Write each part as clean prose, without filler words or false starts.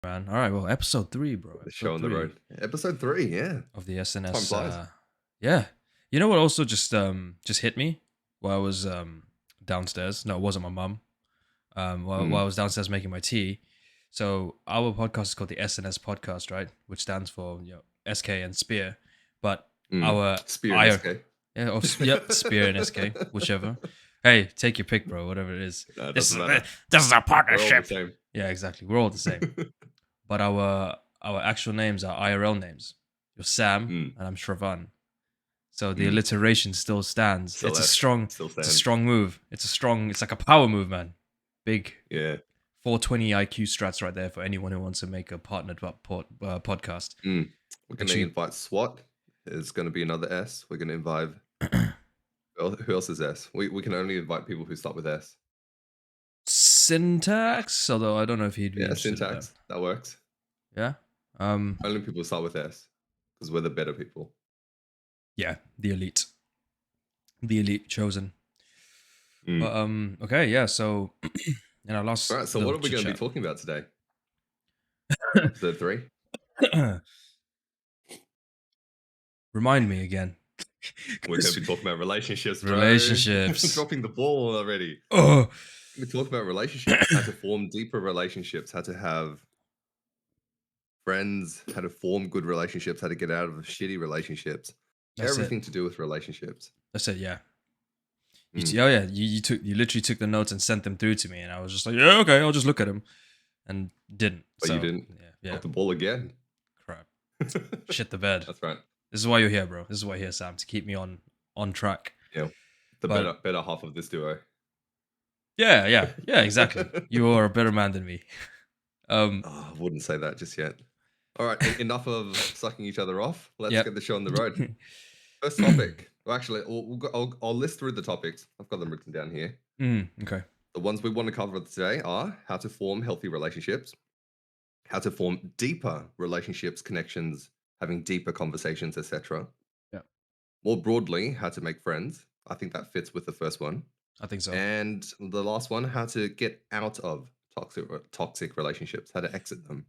Man. All right, well, episode 3, bro. The show Episode on the 3 road. Episode 3, yeah. of the Time SNS. flies. Yeah. You know what also just hit me while I was downstairs? No, it wasn't my mum. While I was downstairs making my tea. So our podcast is called the SNS podcast, right? Which stands for SK and Spear. But our Spear and I SK. yeah, yep, Spear and SK, whichever. Hey, take your pick, bro. Whatever it is. No, it This doesn't is matter. this is a We're all the partnership. same. Yeah, exactly. We're all the same. But our actual names are IRL names. You're Sam and I'm Sravan. So the alliteration still stands. Still It's a S. strong Still it's a stands. strong move. It's like a power move, man. Big Yeah. 420 IQ strats right there for anyone who wants to make a partnered podcast. We're going to Actually, invite SWAT. There's going to be another S. We're going to invite... Who else is S? We can only invite people who start with S. Syntax, although I don't know if he'd be Yeah, interested in syntax. That works. that. Yeah. Only people who start with S. Because we're the better people. Yeah, the elite. The elite chosen. But okay, yeah, so in our last All right, so what are we going to be talking about today? Episode 3? Remind me again. We're going to be talking about relationships, bro. Relationships. Dropping the ball already. Oh, We talk about relationships, how to form deeper relationships, how to have friends, how to form good relationships, how to get out of shitty relationships. that's Everything it. to do with relationships. That's it. Yeah. Oh yeah. You literally took the notes and sent them through to me, and I was just like, yeah, okay, I'll just look at them, and didn't. But so, you didn't. Yeah. Drop the ball again. Crap. Shit the bed. That's right. This is why you're here, bro. This is why you're here, Sam, to keep me on track. Yeah. The better half of this duo. Yeah. Exactly. You are a better man than me. I wouldn't say that just yet. All right, enough of sucking each other off. Let's get the show on the road. First topic. Well, actually, I'll list through the topics. I've got them written down here. Okay. The ones we want to cover today are how to form healthy relationships, how to form deeper relationships, connections, having deeper conversations, etc. Yeah. More broadly, how to make friends. I think that fits with the first one. I think so. And the last one, how to get out of toxic relationships, how to exit them.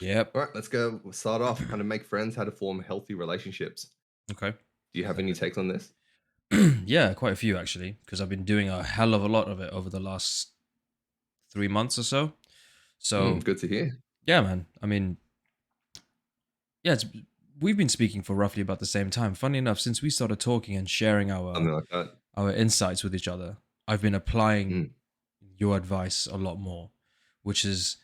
Yep. All right, let's go. We'll start off. How to make friends, how to form healthy relationships. Okay. Do you have any takes on this? Yeah, quite a few actually, because I've been doing a hell of a lot of it over the last 3 months or so. So Good to hear. yeah, man. I mean, yeah, we've been speaking for roughly about the same time. Funny enough, since we started talking and sharing Something like that. our insights with each other, I've been applying your advice a lot more, which has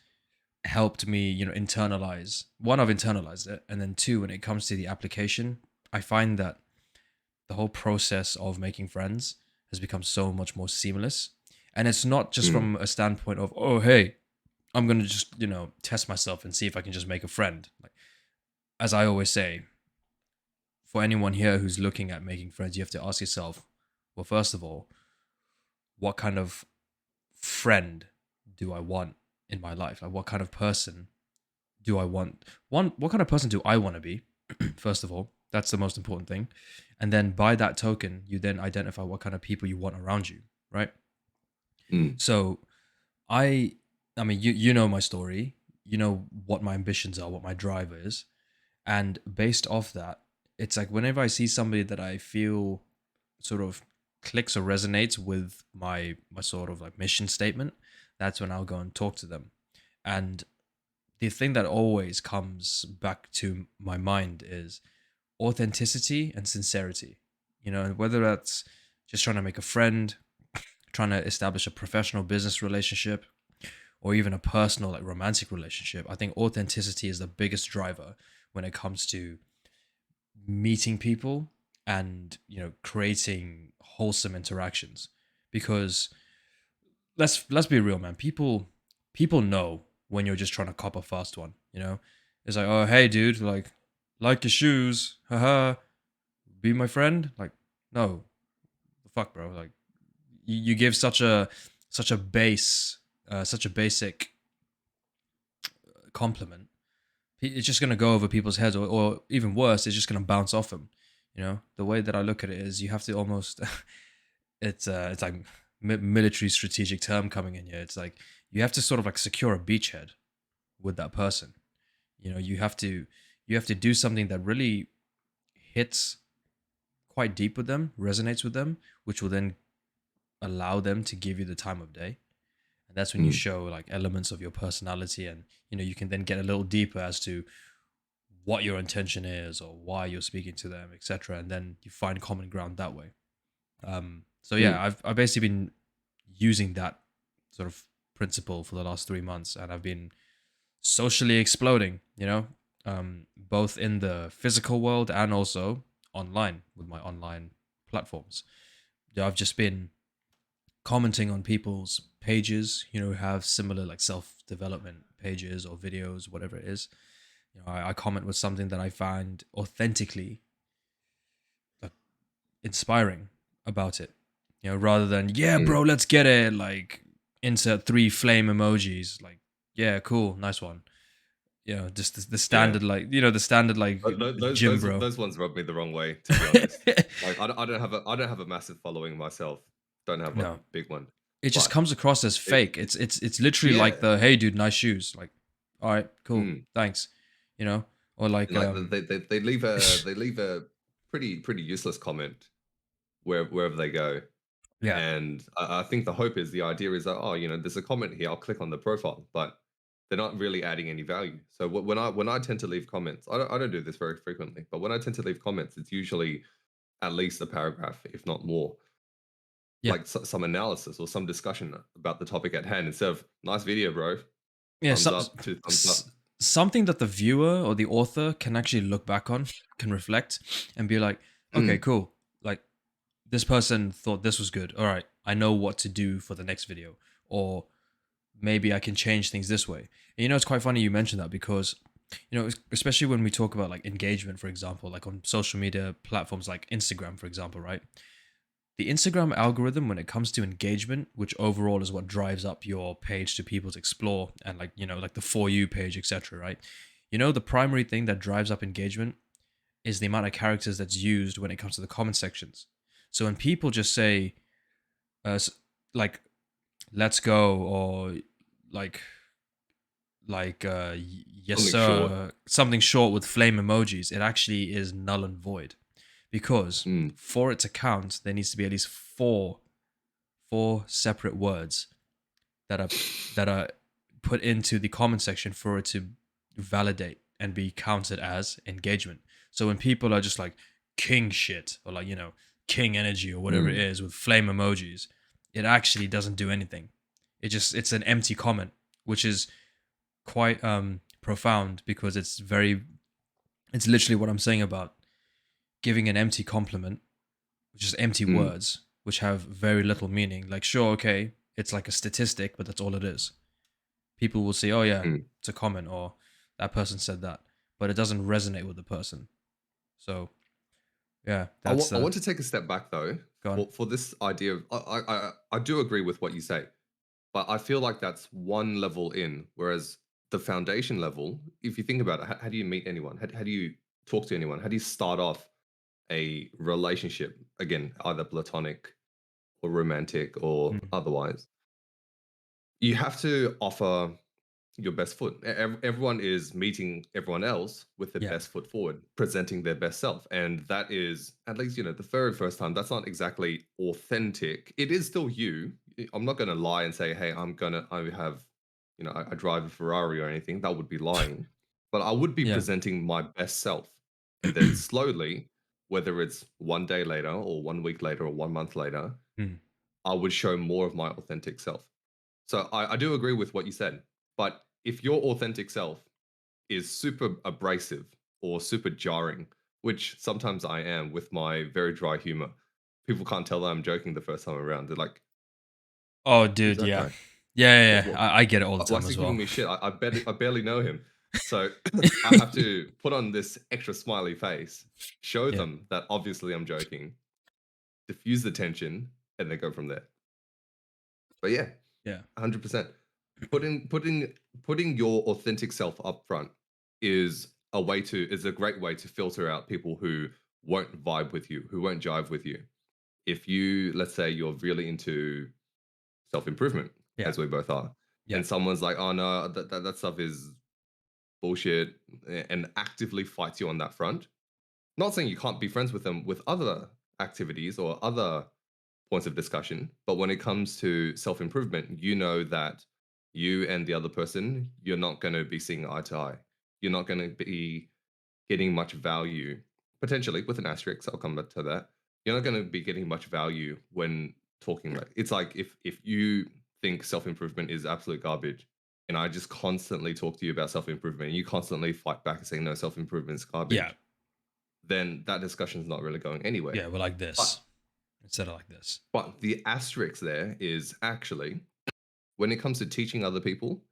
helped me, internalize. One, I've internalized it, and then two, when it comes to the application, I find that the whole process of making friends has become so much more seamless. And it's not just from a standpoint of, oh, hey, I'm going to just, test myself and see if I can just make a friend. Like, as I always say, for anyone here who's looking at making friends, you have to ask yourself, well, first of all, what kind of friend do I want in my life? Like, what kind of person do I want? What kind of person do I want to be? First of all, that's the most important thing. And then by that token, you then identify what kind of people you want around you, right? So I mean, you know my story. You know what my ambitions are, what my drive is. And based off that, it's like whenever I see somebody that I feel sort of clicks or resonates with my sort of like mission statement, that's when I'll go and talk to them. And the thing that always comes back to my mind is authenticity and sincerity. And whether that's just trying to make a friend, trying to establish a professional business relationship, or even a personal like romantic relationship, I think authenticity is the biggest driver when it comes to meeting people and creating wholesome interactions. Because let's be real, man. People know when you're just trying to cop a fast one. It's like, oh, hey, dude, like your shoes, haha, be my friend. Like, no, the fuck, bro. Like, you give such a basic compliment. It's just gonna go over people's heads, or even worse, it's just gonna bounce off them. The way that I look at it is, you have to almost, it's like military strategic term coming in here. It's like you have to sort of like secure a beachhead, with that person. You have to do something that really hits quite deep with them, resonates with them, which will then allow them to give you the time of day. And that's when you Mm, show like elements of your personality, and you can then get a little deeper as to what your intention is or why you're speaking to them, etc. And then you find common ground that way. So yeah, mm, I've basically been using that sort of principle for the last 3 months, and I've been socially exploding, both in the physical world and also online with my online platforms. Yeah, I've just been commenting on people's pages, who have similar like self development pages or videos, whatever it is. I comment with something that I find authentically like inspiring about it. Rather than yeah, mm. bro, let's get it. Like insert 3 flame emojis. Like yeah, cool, nice one. Just the Yeah. standard like the standard like gym bro. Those ones rub me the wrong way, to be honest. Like I don't have a massive following myself. Don't have a No, big one, it just but comes across as fake. it It's literally like yeah. the hey dude, nice shoes. Like, all right, cool, Mm. thanks. Or like And like they leave a pretty useless comment wherever they go. yeah, And I think the hope is the idea is that, oh, there's a comment here. I'll click on the profile, but they're not really adding any value. So when I tend to leave comments, I don't do this very frequently, but when I tend to leave comments, it's usually at least a paragraph, if not more, yeah, like some analysis or some discussion about the topic at hand instead of nice video, bro. yeah. Thumbs up, two thumbs up. Something that the viewer or the author can actually look back on, can reflect, and be like, okay, Mm, cool. Like this person thought this was good. All right, I know what to do for the next video, or maybe I can change things this way. And it's quite funny you mentioned that because, especially when we talk about like engagement, for example, like on social media platforms like Instagram, for example, right? The Instagram algorithm, when it comes to engagement, which overall is what drives up your page to people to explore and like, like the For You page, etc., right? The primary thing that drives up engagement is the amount of characters that's used when it comes to the comment sections. So when people just say, like, let's go, or like, yes something short. sir, something short with flame emojis, it actually is null and void, because Mm, for it to count there needs to be at least four separate words that are that are put into the comment section for it to validate and be counted as engagement. So when people are just like king shit, or like king energy, or whatever it mm, is with flame emojis, it actually doesn't do anything. It's an empty comment, which is quite profound, because it's literally what I'm saying about giving an empty compliment, which is empty mm, words which have very little meaning. Like sure, okay, it's like a statistic, but that's all it is. People will say, oh yeah, mm. it's a comment, or that person said that, but it doesn't resonate with the person. So yeah, that's I the want to take a step back though gone. for this idea of I do agree with what you say. But I feel like that's one level in, whereas the foundation level, if you think about it, how do you meet anyone? How do you talk to anyone? How do you start off a relationship? Again, either platonic or romantic or Mm. otherwise. You have to offer your best foot. Everyone is meeting everyone else with their Yeah, best foot forward, presenting their best self. And that is, at least, the very first time, that's not exactly authentic. It is still you. I'm not going to lie and say, hey, I have, I drive a Ferrari or anything. That would be lying. But I would be yeah. presenting my best self. And then slowly, whether it's one day later or 1 week later or 1 month later, Mm. I would show more of my authentic self. So I do agree with what you said. But if your authentic self is super abrasive or super jarring, which sometimes I am with my very dry humor, people can't tell that I'm joking the first time around. They're like, Oh "Who's dude, that yeah, guy? yeah, yeah, What? yeah. What? I get it all the Why time is he as giving well. me shit? I barely know him." So I have to put on this extra smiley face, show Yeah, them that obviously I'm joking, diffuse the tension, and then go from there. But yeah, yeah, 100%. Putting your authentic self up front is a great way to filter out people who won't vibe with you, who won't jive with you. If you, let's say you're really into self-improvement, yeah, as we both are, yeah, and someone's like, "Oh no, that stuff is bullshit, and actively fights you on that front. Not saying you can't be friends with them with other activities or other points of discussion, but when it comes to self improvement, you know that you and the other person, you're not going to be seeing eye to eye. You're not going to be getting much value, potentially with an asterisk. I'll come back to that. You're not going to be getting much value when talking. Like it's like if you think self improvement is absolute garbage, and I just constantly talk to you about self improvement, and you constantly fight back and say no, self improvement is Yeah. garbage, then that discussion is not really going anywhere. Yeah. We're like But this instead of like this. the asterisk there is actually when it comes to teaching other people,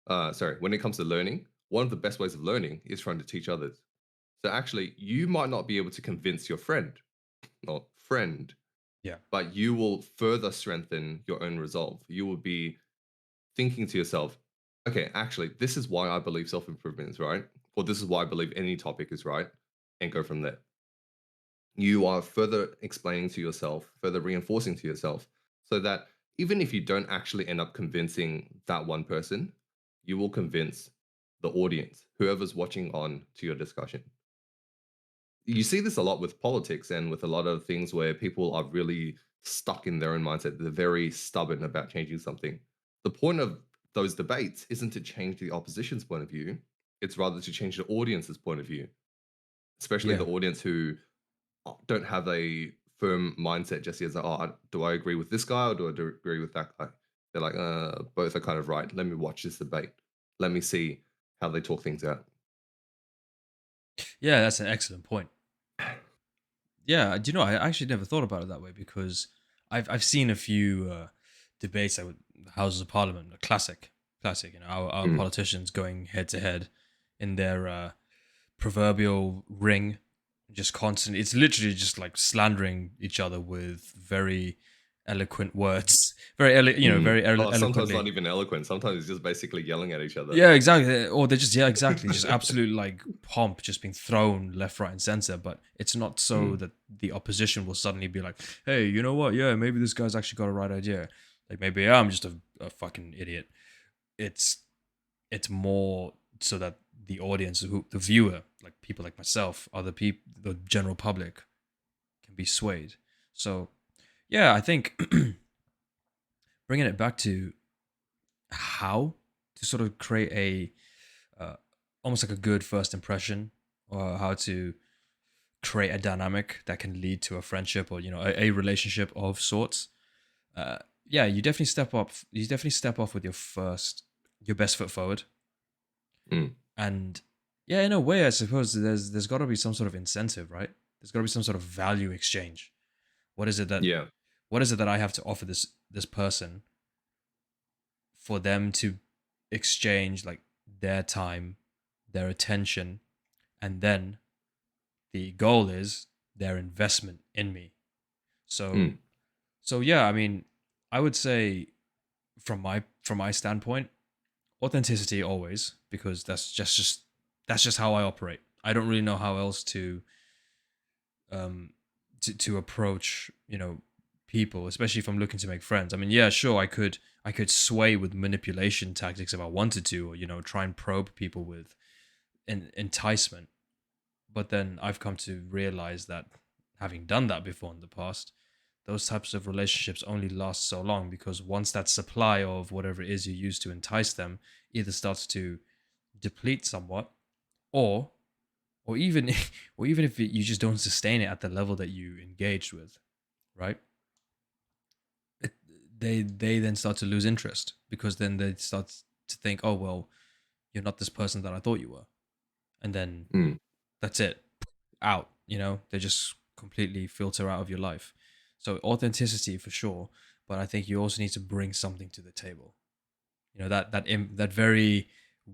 when it comes to learning, one of the best ways of learning is trying to teach others. So actually, you might not be able to convince your friend, Yeah. but you will further strengthen your own resolve. You will be thinking to yourself, okay, actually, this is why I believe self improvement is right, or this is why I believe any topic is right, and go from there. You are further explaining to yourself, further reinforcing to yourself, so that even if you don't actually end up convincing that one person, you will convince the audience, whoever's watching on to your discussion. You see this a lot with politics and with a lot of things where people are really stuck in their own mindset. They're very stubborn about changing something. The point of those debates isn't to change the opposition's point of view, it's rather to change the audience's point of view, especially Yeah. the audience who don't have a firm mindset just yet. It's like, oh, do I agree with this guy or do I agree with that guy? They're like, both are kind of right. Let me watch this debate. Let me see how they talk things out. Yeah. That's an excellent point. Yeah. Do you know, I actually never thought about it that way because I've seen a few debates that the Houses of Parliament, a classic, you know, our Mm. politicians going head to head in their proverbial ring, just constantly. It's literally just like slandering each other with very eloquent words, Mm. very Oh, sometimes not eloquently. even eloquent. Sometimes it's just basically yelling at each other. Yeah, exactly. Or they just, yeah, exactly, just absolute like pomp just being thrown left, right, and center. But it's not so Mm. that the opposition will suddenly be like, "Hey, you know what? Yeah, maybe this guy's actually got a right idea. Like maybe I'm just a fucking idiot." It's it's more so that the audience, the viewer, like people like myself, other people, the general public, can be swayed. So yeah, I think bringing it back to how to sort of create uh, almost like a good first impression, or how to create a dynamic that can lead to a friendship or a relationship of sorts. Uh, yeah, you definitely step up. You definitely step off with your best foot forward. Mm. And yeah, in a way, I suppose there's got to be some sort of incentive, right? There's got to be some sort of value exchange. What is it that Yeah. what is it that I have to offer this person for them to exchange like their time, their attention, and then the goal is their investment in me. So Mm. so yeah, I mean, I would say from my standpoint, authenticity always, because that's just how I operate. I don't really know how else um to approach, people, especially if I'm looking to make friends. I mean, yeah, sure, I could sway with manipulation tactics if I wanted to, or try and probe people with enticement. But then I've come to realize that, having done that before in the past, those types of relationships only last so long, because once that supply of whatever it is you use to entice them either starts to deplete somewhat, or or even or even if you just don't sustain it at the level that you engaged with, right? it, they then start to lose interest, because then they start to think, oh well, you're not this person that I thought you were, and then Mm. that's it, out. They just completely filter out of your life. So authenticity for sure, but I think you also need to bring something to the table. That very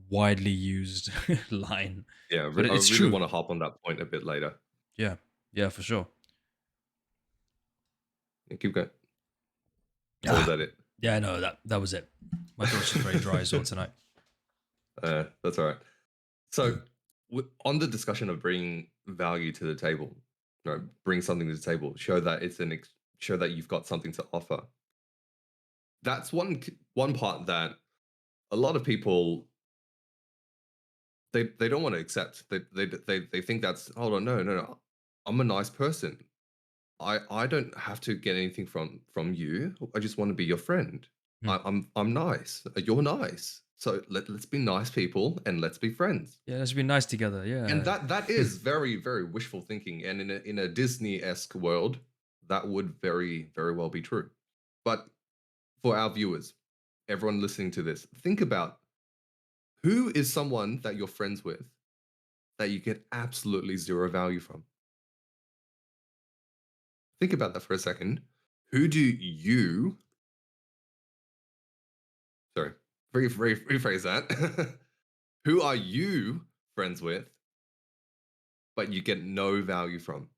widely used line, Yeah. but I it's really true. want to hop on that point a bit later. Yeah, yeah, for sure. Yeah, keep going. Or was Ah, that it? yeah, no, that was it. My throat's just very dry as well tonight. That's all right. So, on the discussion of bringing value to the table, bring something to the table, show that show that you've got something to offer. That's one part that a lot of people they don't want to accept. They think that's, hold on, no, no, no. I'm a nice person. I don't have to get anything from you. I just want to be your friend. Hmm. I'm nice. You're nice. So let's be nice people and let's be friends. Yeah, let's be nice together. And Yeah. that is very, very wishful thinking. And in a Disney-esque world, that would very, very well be true. But for our viewers, everyone listening to this, think about who is someone that you're friends with that you get absolutely zero value from. Think about that for a second. Who do you, sorry, rephrase that. Who are you friends with, but you get no value from?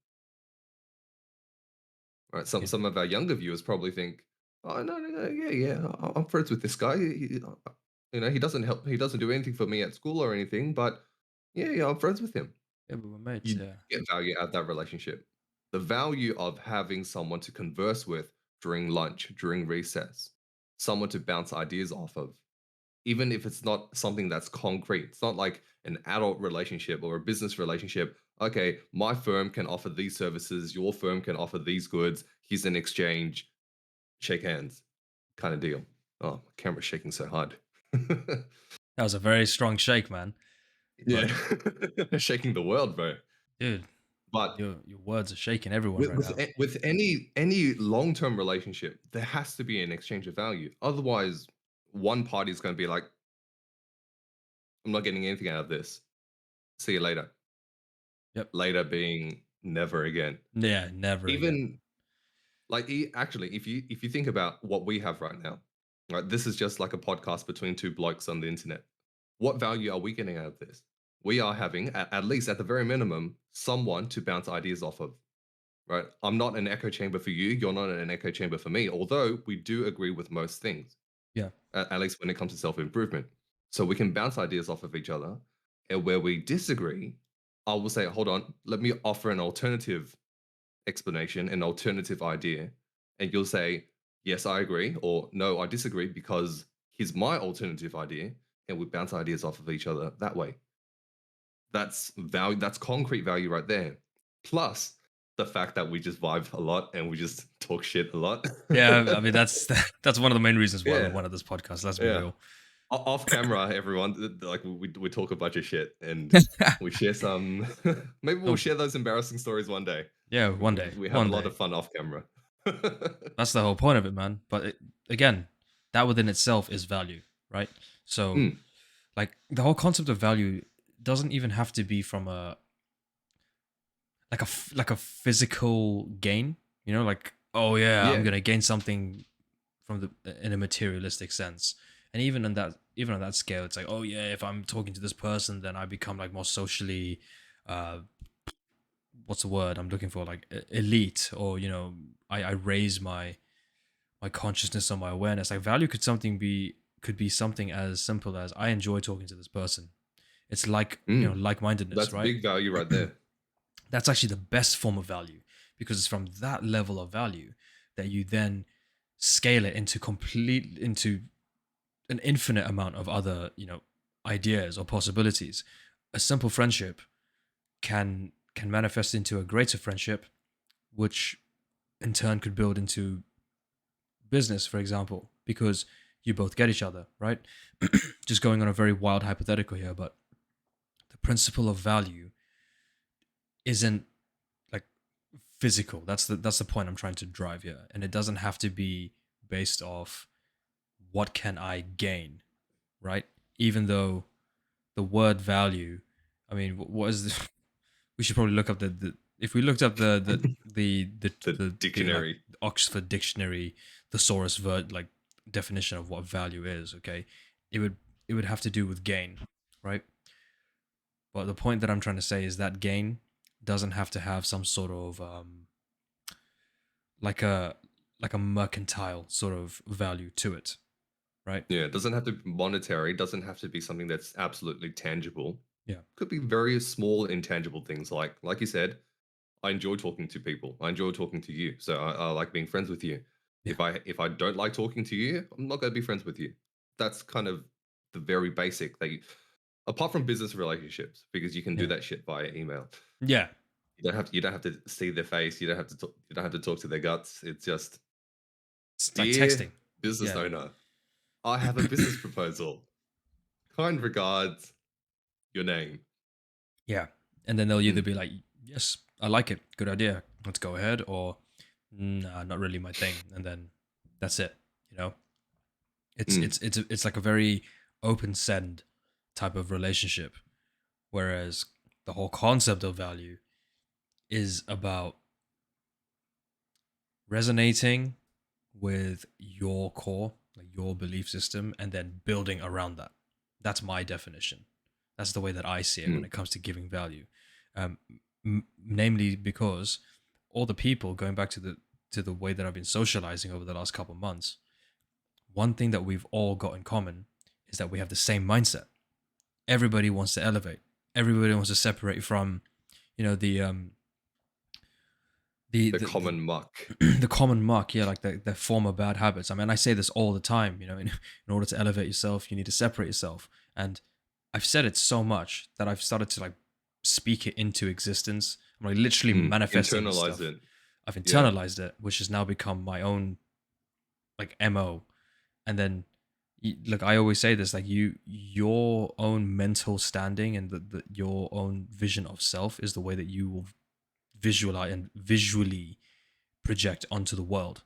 Right. Some Yeah. some of our younger viewers probably think, "Oh no, no, no, yeah, yeah, I'm friends with this guy. He doesn't help. He doesn't do anything for me at school or anything, but yeah, yeah, I'm friends with him." Yeah, but we're mates. You Yeah. get value out of that relationship. The value of having someone to converse with during lunch, during recess, someone to bounce ideas off of, even if it's not something that's concrete. It's not like an adult relationship or a business relationship. Okay, my firm can offer these services, your firm can offer these goods. Here's an exchange, shake hands, kind of deal. Oh, my camera's shaking so hard. That was a very strong shake, man. Yeah, But shaking the world, bro. dude, But your words are shaking everyone with right now. with any long term relationship, there has to be an exchange of value. Otherwise, one party is going to be like, "I'm not getting anything out of this. See you later." Yep. Later being never again. Yeah, never again. Even like actually, if you think about what we have right now, right? This is just like a podcast between two blokes on the internet. What value are we getting out of this? We are having, at least at the very minimum, someone to bounce ideas off of, right? I'm not an echo chamber for you. You're not an echo chamber for me. Although we do agree with most things, Yeah. at least when it comes to self improvement. So we can bounce ideas off of each other. And where we disagree, I will say, hold on, let me offer an alternative explanation, an alternative idea. And you'll say, yes, I agree, or no, I disagree because here's my alternative idea. And we bounce ideas off of each other that way. That's value, that's concrete value right there. Plus the fact that we just vibe a lot and we just talk shit a lot. Yeah, I mean that's one of the main reasons why we Yeah. wanted this podcast. Let's be Yeah. real. Off camera, everyone, like we talk a bunch of shit and we share some. Maybe we'll Oh, share those embarrassing stories one day. yeah, We, one we, day, we have a one lot day. of fun off camera. That's the whole point of it, man. But again, that within itself is value, right? So, Mm, like the whole concept of value doesn't even have to be from a like a physical gain. You know, like oh yeah, I'm yeah. gonna gain something from the in a materialistic sense. And even on that scale, it's like oh yeah, if I'm talking to this person, then I become like more socially uh what's the word I'm looking for, like elite, or you know I raise my consciousness or my awareness. Like value could be something as simple as I enjoy talking to this person. It's like you know Mm, like-mindedness, that's right? big value right there. That's actually the best form of value, because it's from that level of value that you then scale it into an infinite amount of other you know ideas or possibilities. A simple friendship can manifest into a greater friendship, which in turn could build into business, for example, because you both get each other, right? Just going on a very wild hypothetical here, but the principle of value isn't like physical. That's the point I'm trying to drive here, and it doesn't have to be based off what can I gain, right? Even though the word value, I mean, what is the, we should probably look up the if we looked up The the like dictionary. Oxford Dictionary thesaurus like definition of what value is, okay, it would it would have to do with gain, right? But the point that I'm trying to say is that gain doesn't have to have some sort of like a like a mercantile sort of value to it, right? Yeah, it doesn't have to be monetary. Doesn't have to be something that's absolutely tangible. Yeah, Could be very small intangible things like you said, I enjoy talking to people. I enjoy talking to you. So I like being friends with you. yeah, If I don't like talking to you, I'm not going to be friends with you. That's kind of the very basic that you. apart from business relationships, because you can do Yeah. that shit via email. Yeah. You don't have to see their face. You don't have to talk, you don't have to talk to their guts. It's just, It's like dear texting. business Yeah. owner, I have a business proposal. Kind regards, your name. Yeah. And then they'll either Mm, be like, yes, I like it. Good idea. Let's go ahead. Or, nah, not really my thing. And then that's it. You know, mm, it's like a very open send type of relationship. Whereas the whole concept of value is about resonating with your core, like your belief system, and then building around that. That's my definition. That's the way that I see it when mm, it comes to giving value. Namely, because all the people going back to the way that I've been socializing over the last couple of months, one thing that we've all got in common is that we have the same mindset. Everybody wants to elevate. Everybody wants to separate from, you know, the the the, the common muck. the common muck, yeah, like the former bad habits. I mean, I say this all the time, you know, in order to elevate yourself, you need to separate yourself. And I've said it so much that I've started to like speak it into existence. I'm like literally manifesting this Internalize stuff. it. I've Yeah. internalized it, which has now become my own like MO. And then like I always say this, like your own mental standing and your own vision of self is the way that you will visualize and visually project onto the world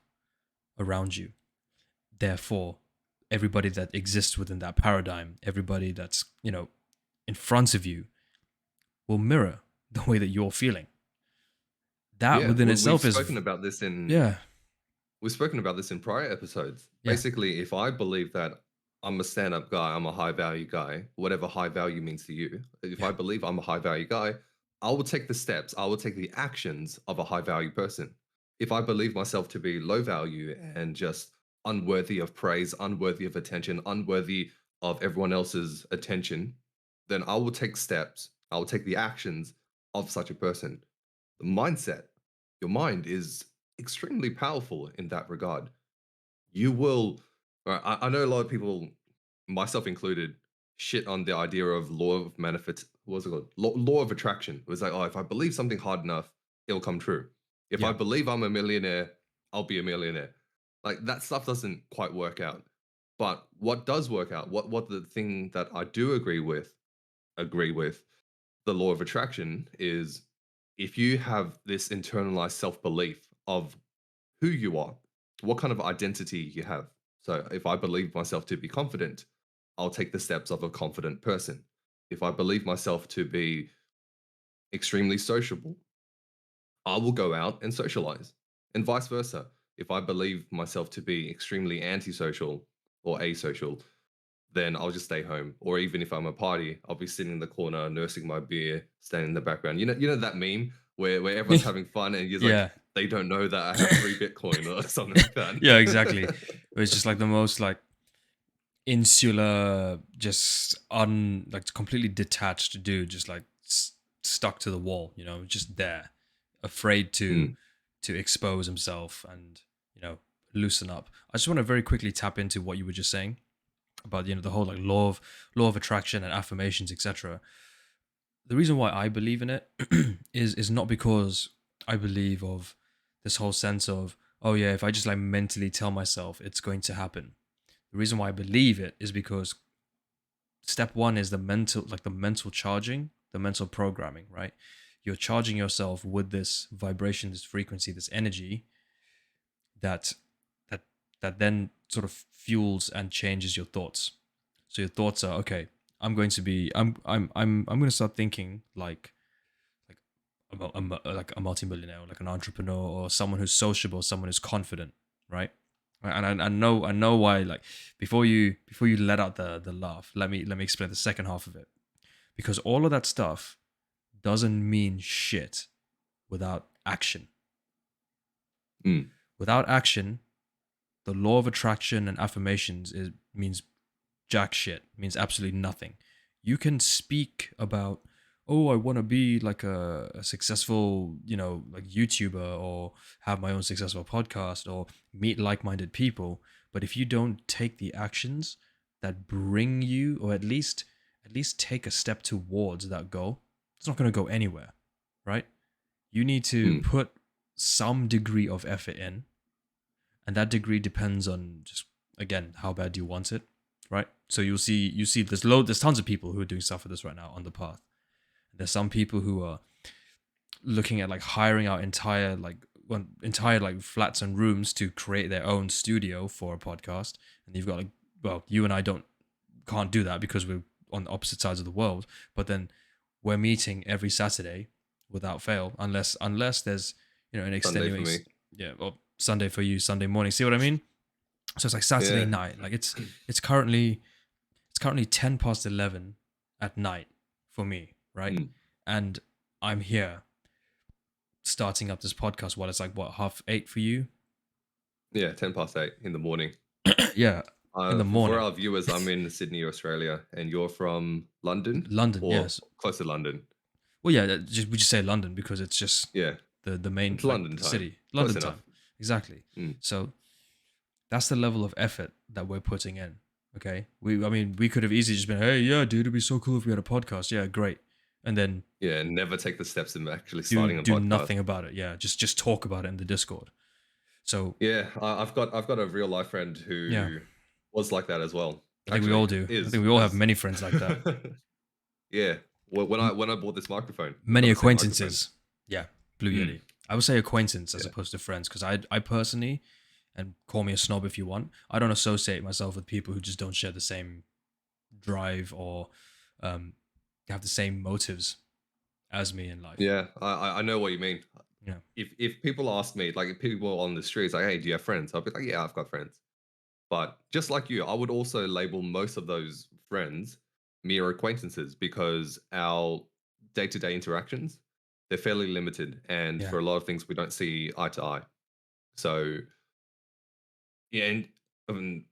around you. Therefore, everybody that exists within that paradigm, everybody that's, you know, in front of you will mirror the way that you're feeling. That Yeah. within We've itself is, spoken about this in yeah, we've spoken about this in prior episodes. yeah, Basically, if I believe that I'm a stand-up guy, I'm a high value guy, whatever high value means to you, if yeah, I believe I'm a high value guy, I will take the steps, I will take the actions of a high value person. If I believe myself to be low value and just unworthy of praise, unworthy of attention, unworthy of everyone else's attention, then I will take steps, I will take the actions of such a person. The mindset, your mind is extremely powerful in that regard. You will, I know a lot of people, myself included, shit on the idea of law of manifest. What's it called? Law of attraction. It was like, oh, if I believe something hard enough, it'll come true. If I yeah, believe I'm a millionaire, I'll be a millionaire. Like that stuff doesn't quite work out. But what does work out, what the thing that I do agree with the law of attraction is if you have this internalized self belief of who you are, what kind of identity you have. So if I believe myself to be confident, I'll take the steps of a confident person. If I believe myself to be extremely sociable, I will go out and socialize, and vice versa. If I believe myself to be extremely antisocial or asocial, then I'll just stay home. Or even if I'm a party, I'll be sitting in the corner, nursing my beer, standing in the background. You know that meme where everyone's having fun and you're like, yeah, they don't know that I have 3 Bitcoin or something like yeah, exactly. that. It's just like the most like insular, just like completely detached dude, just like stuck to the wall, you know, just there, afraid Mm, to expose himself and, you know, loosen up. I just want to very quickly tap into what you were just saying about, you know, the whole like law of attraction and affirmations, etc. The reason why I believe in it is not because I believe of this whole sense of, oh yeah, if I just like mentally tell myself it's going to happen. The reason why I believe it is because step one is the mental charging, the mental programming, right? You're charging yourself with this vibration, this frequency, this energy that that that then sort of fuels and changes your thoughts. So your thoughts are, okay, I'm going to start thinking like like a multimillionaire, or like an entrepreneur, or someone who's sociable, someone who's confident, right? Right, and I know why. Like before you let out the laugh, let me explain the second half of it, because all of that stuff doesn't mean shit without action. mm, Without action, the law of attraction and affirmations means jack shit, means absolutely nothing. You can speak about, oh, I want to be like a successful, you know, like YouTuber, or have my own successful podcast, or meet like-minded people. But if you don't take the actions that bring you, or at least take a step towards that goal. It's not going to go anywhere, right? You need to Mm. put some degree of effort in, and that degree depends on just, again, how bad you want it, right? So you see there's tons of people who are doing stuff for this right now on the path. There's some people who are looking at like hiring out entire like flats and rooms to create their own studio for a podcast. And you've got like, well, you and I can't do that because we're on opposite sides of the world. But then we're meeting every Saturday without fail, unless there's an Sunday for extenuating, me. yeah, or Sunday for you, Sunday morning. See what I mean? So it's like Saturday Yeah. night. Like it's currently 10 past 11 at night for me, right? Mm. And I'm here starting up this podcast while it's like what, 7:30 for you? Yeah, 8:10 in the morning. Yeah, in the For morning. our viewers, I'm in Sydney, Australia, and you're from London London, or yes. close to London. Well, yeah, we just say London because it's just Yeah, the main, it's like, London the time. city, Close London time, enough. exactly. Mm. So that's the level of effort that we're putting in. Okay, I mean, we could have easily just been, hey, yeah, dude, it'd be so cool if we had a podcast. Yeah, great, and then Yeah, never take the steps in actually do starting a do podcast. nothing about it. Yeah, just talk about it in the Discord. So Yeah, I've got a real life friend yeah, who was like that as well. I think we all Actually, do. I is think we all have as many friends like that. yeah. When I M- when I bought this microphone, we got Many the same microphone. acquaintances. Yeah, Blue Mm, Yeti. I would say acquaintance as yeah, opposed to friends because I personally, and call me a snob if you want, I don't associate myself with people who just don't share the same drive or um, have the same motives as me in life. yeah. I know what you mean. Yeah. If people ask me, like if people on the streets, like, hey, do you have friends? I'll be like, yeah, I've got friends. But just like you, I would also label most of those friends mere acquaintances because our day-to-day interactions, they're fairly limited, and Yeah. for a lot of things we don't see eye to eye. So yeah, and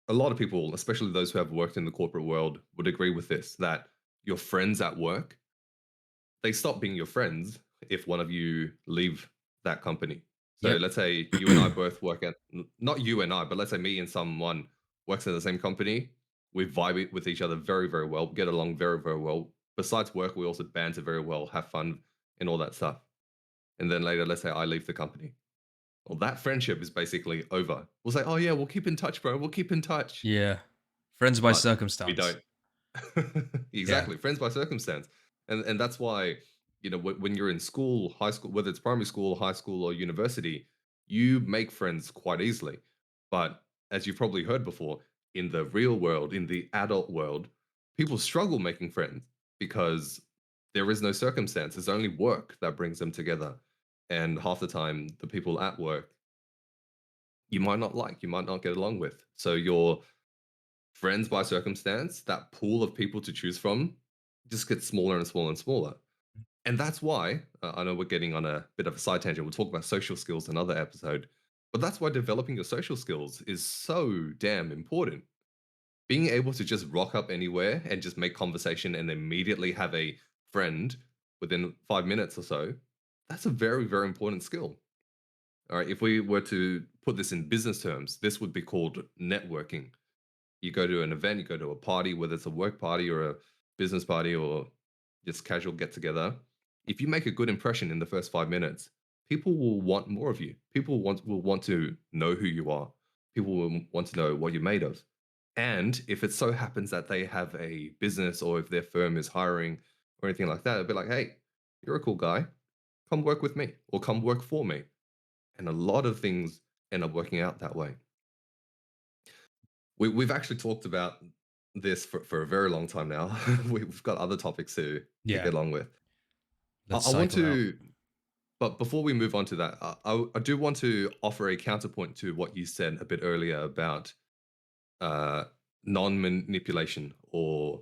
a lot of people, especially those who have worked in the corporate world, would agree with this that your friends at work, they stop being your friends if one of you leave that company. So Yep. let's say you and I both work at not you and I, but let's say me and someone works at the same company. We vibe with each other very, very well, get along very, very well. Besides work, we also banter very well, have fun, and all that stuff. And then later, let's say I leave the company. Well, that friendship is basically over. We'll say, "Oh yeah, we'll keep in touch, bro. We'll keep in touch." Yeah. Friends by But we circumstance. don't. Yeah. Exactly, friends by circumstance, and that's why when you're in school, high school, whether it's primary school, high school, or university, you make friends quite easily. But as you've probably heard before, in the real world, in the adult world, people struggle making friends because there is no circumstance. It's only work that brings them together, and half the time, the people at work you might not like, you might not get along with. So your friends by circumstance, that pool of people to choose from just gets smaller and smaller and smaller. And that's why I know we're getting on a bit of a side tangent. We'll talk about social skills in another episode, but that's why developing your social skills is so damn important. Being able to just rock up anywhere and just make conversation and immediately have a friend within 5 minutes or so, that's a very, very important skill. All right. If we were to put this in business terms, this would be called networking. You go to an event, you go to a party, whether it's a work party or a business party or just casual get together. If you make a good impression in the first 5 minutes, people will want more of you. People will want to know who you are. People will want to know what you're made of. And if it so happens that they have a business or if their firm is hiring or anything like that, it'll be like, hey, you're a cool guy. Come work with me or come work for me. And a lot of things end up working out that way. We've actually talked about this for a very long time now. We've got other topics to Yeah. get along with. I, Let's I want cycle out. to, but before we move on to that, I do want to offer a counterpoint to what you said a bit earlier about uh, non-manipulation or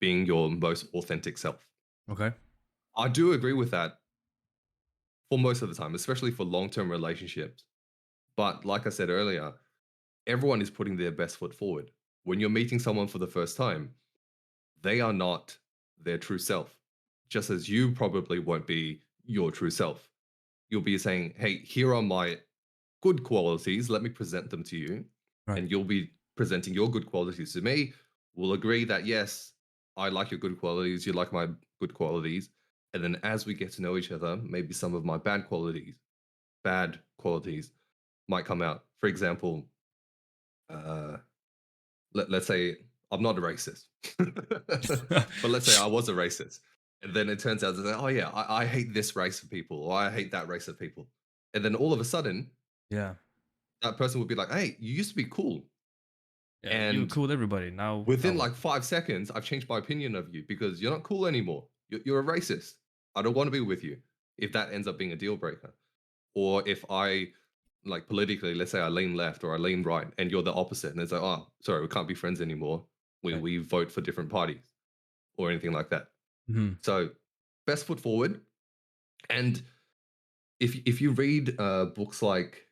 being your most authentic self. Okay. I do agree with that for most of the time, especially for long-term relationships. But like I said earlier, everyone is putting their best foot forward. When you're meeting someone for the first time, they are not their true self. Just as you probably won't be your true self. You'll be saying, hey, here are my good qualities. Let me present them to you. Right. And you'll be presenting your good qualities to me. We'll agree that, yes, I like your good qualities, you like my good qualities, and then as we get to know each other, maybe some of my bad qualities might come out. For example, uh, let's say I'm not a racist, but let's say I was a racist, and then it turns out that oh yeah, I hate this race of people, or I hate that race of people, and then all of a sudden Yeah. that person would be like, hey, you used to be cool, Yeah. You were and cool with everybody. Now within what? like 5 seconds, I've changed my opinion of you because you're not cool anymore. You're a racist. I don't want to be with you. If that ends up being a deal breaker, or if I like politically, let's say I lean left or I lean right, and you're the opposite, and it's like, oh, sorry, we can't be friends anymore. We Right. we vote for different parties or anything like that. Hmm. So, best foot forward. And if you read books like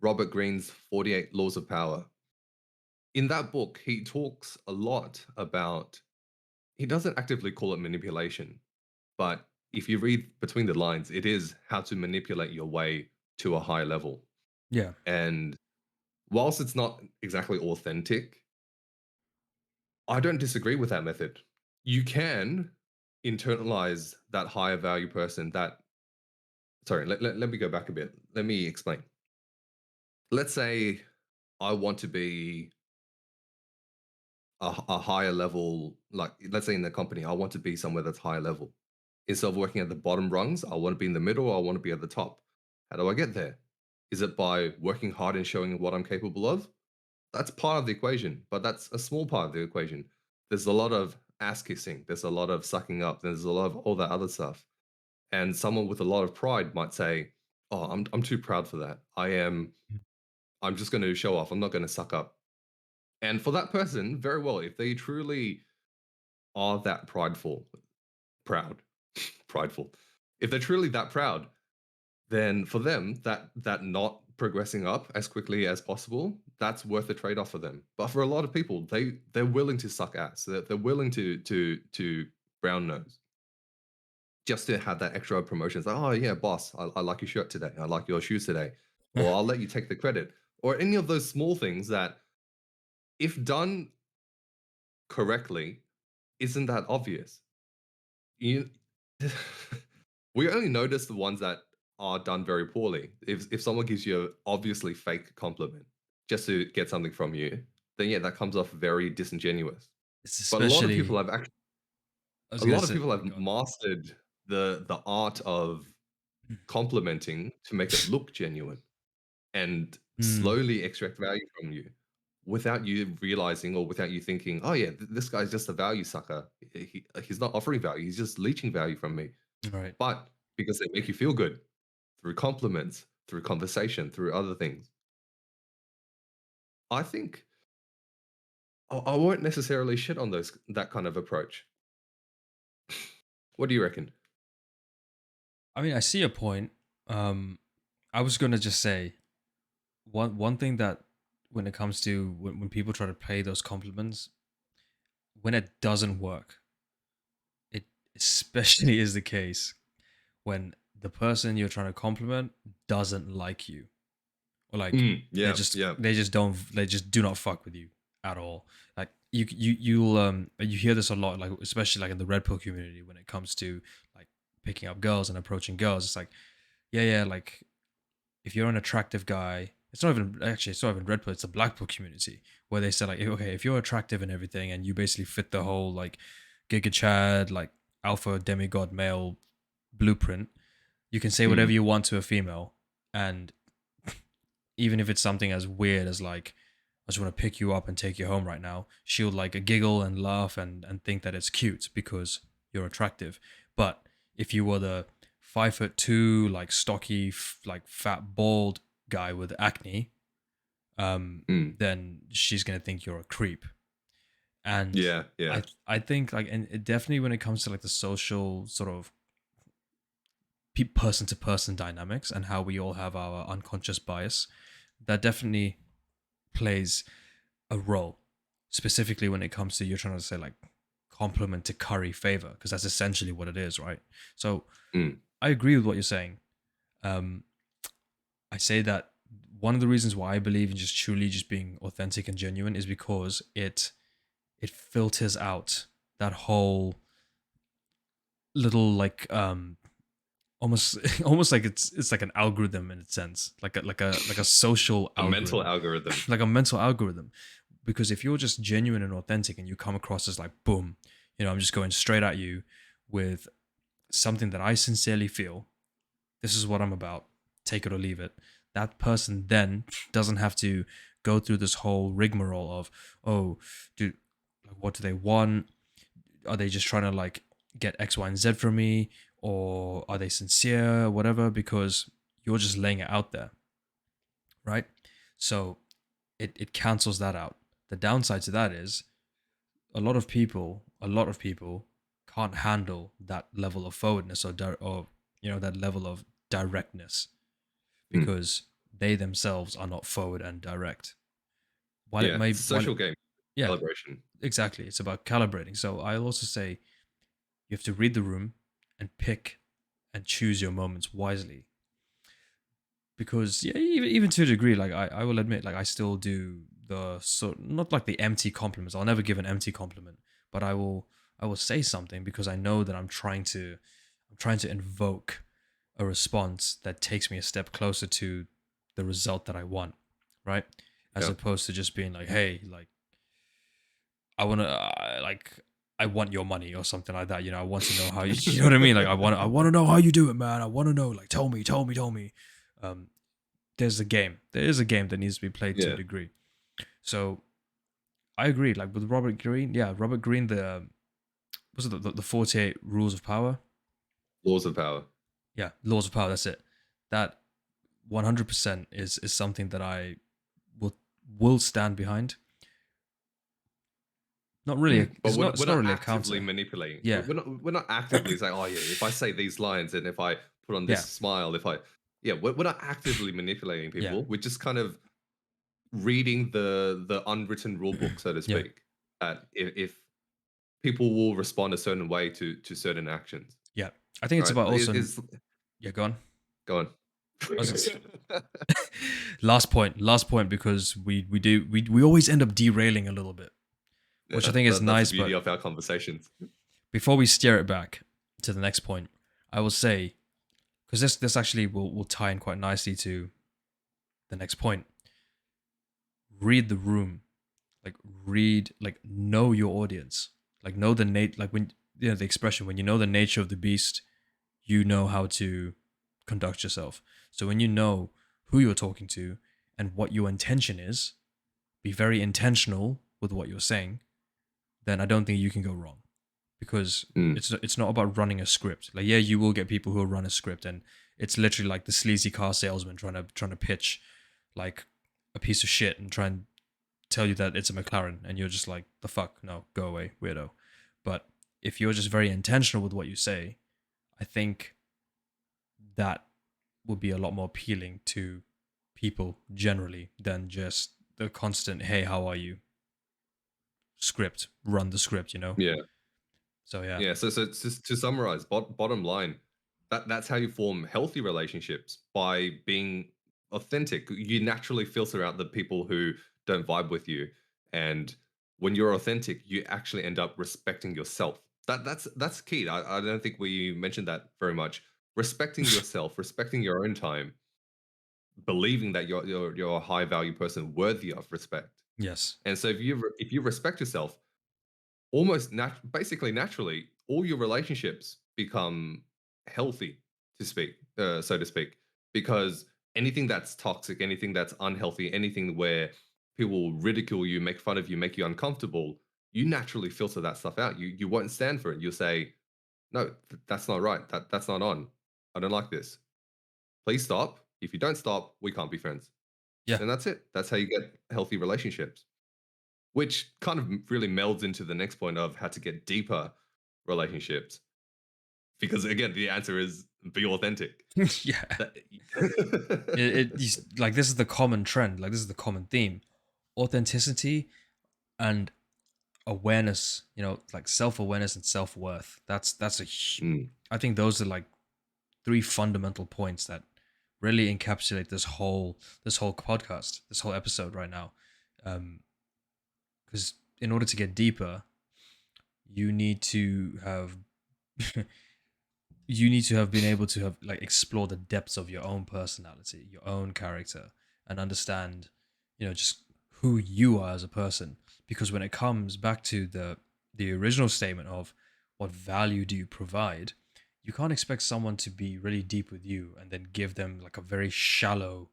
Robert Greene's 48 Laws of Power, in that book he talks a lot about. He doesn't actively call it manipulation, but if you read between the lines, it is how to manipulate your way to a higher level. Yeah. And whilst it's not exactly authentic, I don't disagree with that method. You can internalize that higher value person that, sorry, let me go back a bit. Let me explain. Let's say I want to be a higher level, like let's say in the company, I want to be somewhere that's higher level. Instead of working at the bottom rungs, I want to be in the middle, or I want to be at the top. How do I get there? Is it by working hard and showing what I'm capable of? That's part of the equation, but that's a small part of the equation. There's a lot of ass kissing, there's a lot of sucking up, there's a lot of all that other stuff. And someone with a lot of pride might say, "Oh, I'm too proud for that. I'm just going to show off. I'm not going to suck up." And for that person, very well, if they truly are that proud, prideful, if they're truly that proud, then for them, that not progressing up as quickly as possible, that's worth the trade-off for them. But for a lot of people, they're willing to suck ass. They're willing to brown nose just to have that extra promotion. It's like, oh yeah, boss, I like your shirt today. I like your shoes today. Or I'll let you take the credit. Or any of those small things that, if done correctly, isn't that obvious? You we only notice the ones that are done very poorly. If someone gives you a obviously fake compliment just to get something from you, then yeah, that comes off very disingenuous. It's But especially. I was a gonna lot of say. people have Go on. mastered the art of complimenting to make it look genuine and Hmm. slowly extract value from you without you realizing or without you thinking, oh yeah, this guy's just a value sucker. He's not offering value. He's just leeching value from me. Right. But because they make you feel good through compliments, through conversation, through other things, I think I won't necessarily shit on that kind of approach. What do you reckon? I mean, I see a point. Um, I was gonna just say one thing that when it comes to when people try to play those compliments, when it doesn't work, it especially is the case when the person you're trying to compliment doesn't like you, or like they Yeah, just yeah. they just don't they just do not fuck with you at all. Like you hear this a lot, like especially like in the red pill community when it comes to like picking up girls and approaching girls. It's like yeah, like if you're an attractive guy, it's not even red pill, it's a black pill community where they say like, okay, if you're attractive and everything and you basically fit the whole like giga chad, like alpha demigod male blueprint, you can say whatever Mm, you want to a female, and even if it's something as weird as like, I just want to pick you up and take you home right now, she'll like giggle and laugh and think that it's cute because you're attractive. But if you were the 5'2", like stocky, like fat, bald guy with acne, um, mm. then she's gonna think you're a creep. And Yeah, yeah. I think like, and it definitely when it comes to like the social sort of person to person dynamics and how we all have our unconscious bias, that definitely plays a role, specifically when it comes to you're trying to say like compliment to curry favor, because that's essentially what it is, right? So Mm, I agree with what you're saying. um I say that one of the reasons why I believe in just truly just being authentic and genuine is because it filters out that whole little like almost almost like it's like an algorithm in a sense, like a social A mental algorithm, algorithm. like a mental algorithm. Because if you're just genuine and authentic and you come across as like boom, I'm just going straight at you with something that I sincerely feel, this is what I'm about, take it or leave it. That person then doesn't have to go through this whole rigmarole of, oh, do like what do they want? Are they just trying to like get X, Y, and Z from me? Or are they sincere? Whatever, because you're just laying it out there, right? So it cancels that out. The downside to that is a lot of people can't handle that level of forwardness or that level of directness Mm. because they themselves are not forward and direct. While it Yeah, may, it's a social game. yeah, Calibration. exactly. It's about calibrating. So I'll also say you have to read the room and pick and choose your moments wisely. Because yeah, even to a degree, like I will admit, like I still do the sort not like the empty compliments. I'll never give an empty compliment, but I will say something because I know that I'm trying to invoke a response that takes me a step closer to the result that I want, right? As Yeah. opposed to just being like, hey, like I want to like I want your money or something like that. I want to know how you, you know what I mean? Like I want to know how you do it, man. I want to know, like, tell me. Um, there's a game. There is a game that needs to be played to a Yeah. degree. So I agree. Like with Robert Greene, yeah, Robert Greene, the was it the 48 Rules of Power? Laws of power. Yeah, Laws of Power. That's it. That 100% is something that I will will stand behind. Not really. Mm. But It's we're not not really a actively counter. manipulating. Yeah, We're not actively saying, oh yeah, if I say these lines and if I put on this yeah, smile, if I yeah, we're not actively manipulating yeah, people. We're just kind of reading the unwritten rule book, so to yeah, speak. That if people will respond a certain way to certain actions, yeah. I think it's right? about also. Is Yeah, go on. go on. I was last point because we always end up derailing a little bit, which I Yeah, think is that's the nice. beauty But of our conversations. before we steer it back to the next point, I will say, because this actually will tie in quite nicely to the next point. Read the room, like read, like know your audience, like know the like when the expression, when you know the nature of the beast, you know how to conduct yourself. So when you know who you're talking to and what your intention is, be very intentional with what you're saying, then I don't think you can go wrong. Because Mm, it's not about running a script. Like yeah, you will get people who will run a script, and it's literally like the sleazy car salesman trying to pitch like a piece of shit and try and tell you that it's a McLaren, and you're just like, the fuck, no, go away, weirdo. But if you're just very intentional with what you say, I think that would be a lot more appealing to people generally than just the constant hey, how are you script, run the script. yeah. So yeah. Yeah, so just to summarize, bottom line, that's how you form healthy relationships by being authentic. You naturally filter out the people who don't vibe with you, and when you're authentic, you actually end up respecting yourself. That's key. I don't think we mentioned that very much. Respecting yourself, respecting your own time, believing that you're a high value person worthy of respect. Yes. And so if you respect yourself, basically naturally, all your relationships become healthy, so to speak, because anything that's toxic, anything that's unhealthy, anything where people will ridicule you, make fun of you, make you uncomfortable, you naturally filter that stuff out. You won't stand for it. You'll say, no, that's not right. That's not on. I don't like this. Please stop. If you don't stop, we can't be friends. Yeah. And that's it. That's how you get healthy relationships, which kind of really melds into the next point of how to get deeper relationships. Because again, the answer is be authentic. Yeah. That- Like this is the common trend, like this is the common theme: authenticity and awareness, like self-awareness and self-worth. Mm, I think those are like three fundamental points that really encapsulate this whole podcast, this whole episode right now. Because in order to get deeper, you need to have you need to have been able to have like explore the depths of your own personality, your own character, and understand, just who you are as a person. Because when it comes back to the original statement of what value do you provide, you can't expect someone to be really deep with you and then give them like a very shallow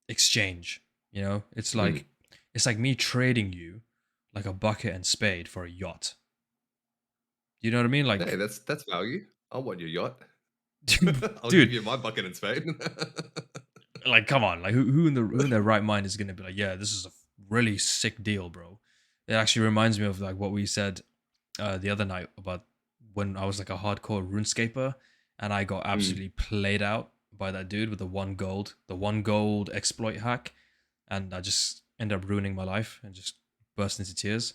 exchange. Mm. It's like me trading you like a bucket and spade for a yacht. You know what I mean? Hey, Like, that's value. I want your yacht. I'll give dude, you my bucket and spade. like come on, like who in their right mind is gonna be like, yeah, this is a really sick deal, bro. It actually reminds me of like what we said the other night about when I was like a hardcore runescaper and I got Mm. absolutely played out by that dude with the one gold exploit hack, and I just ended up ruining my life and just burst into tears.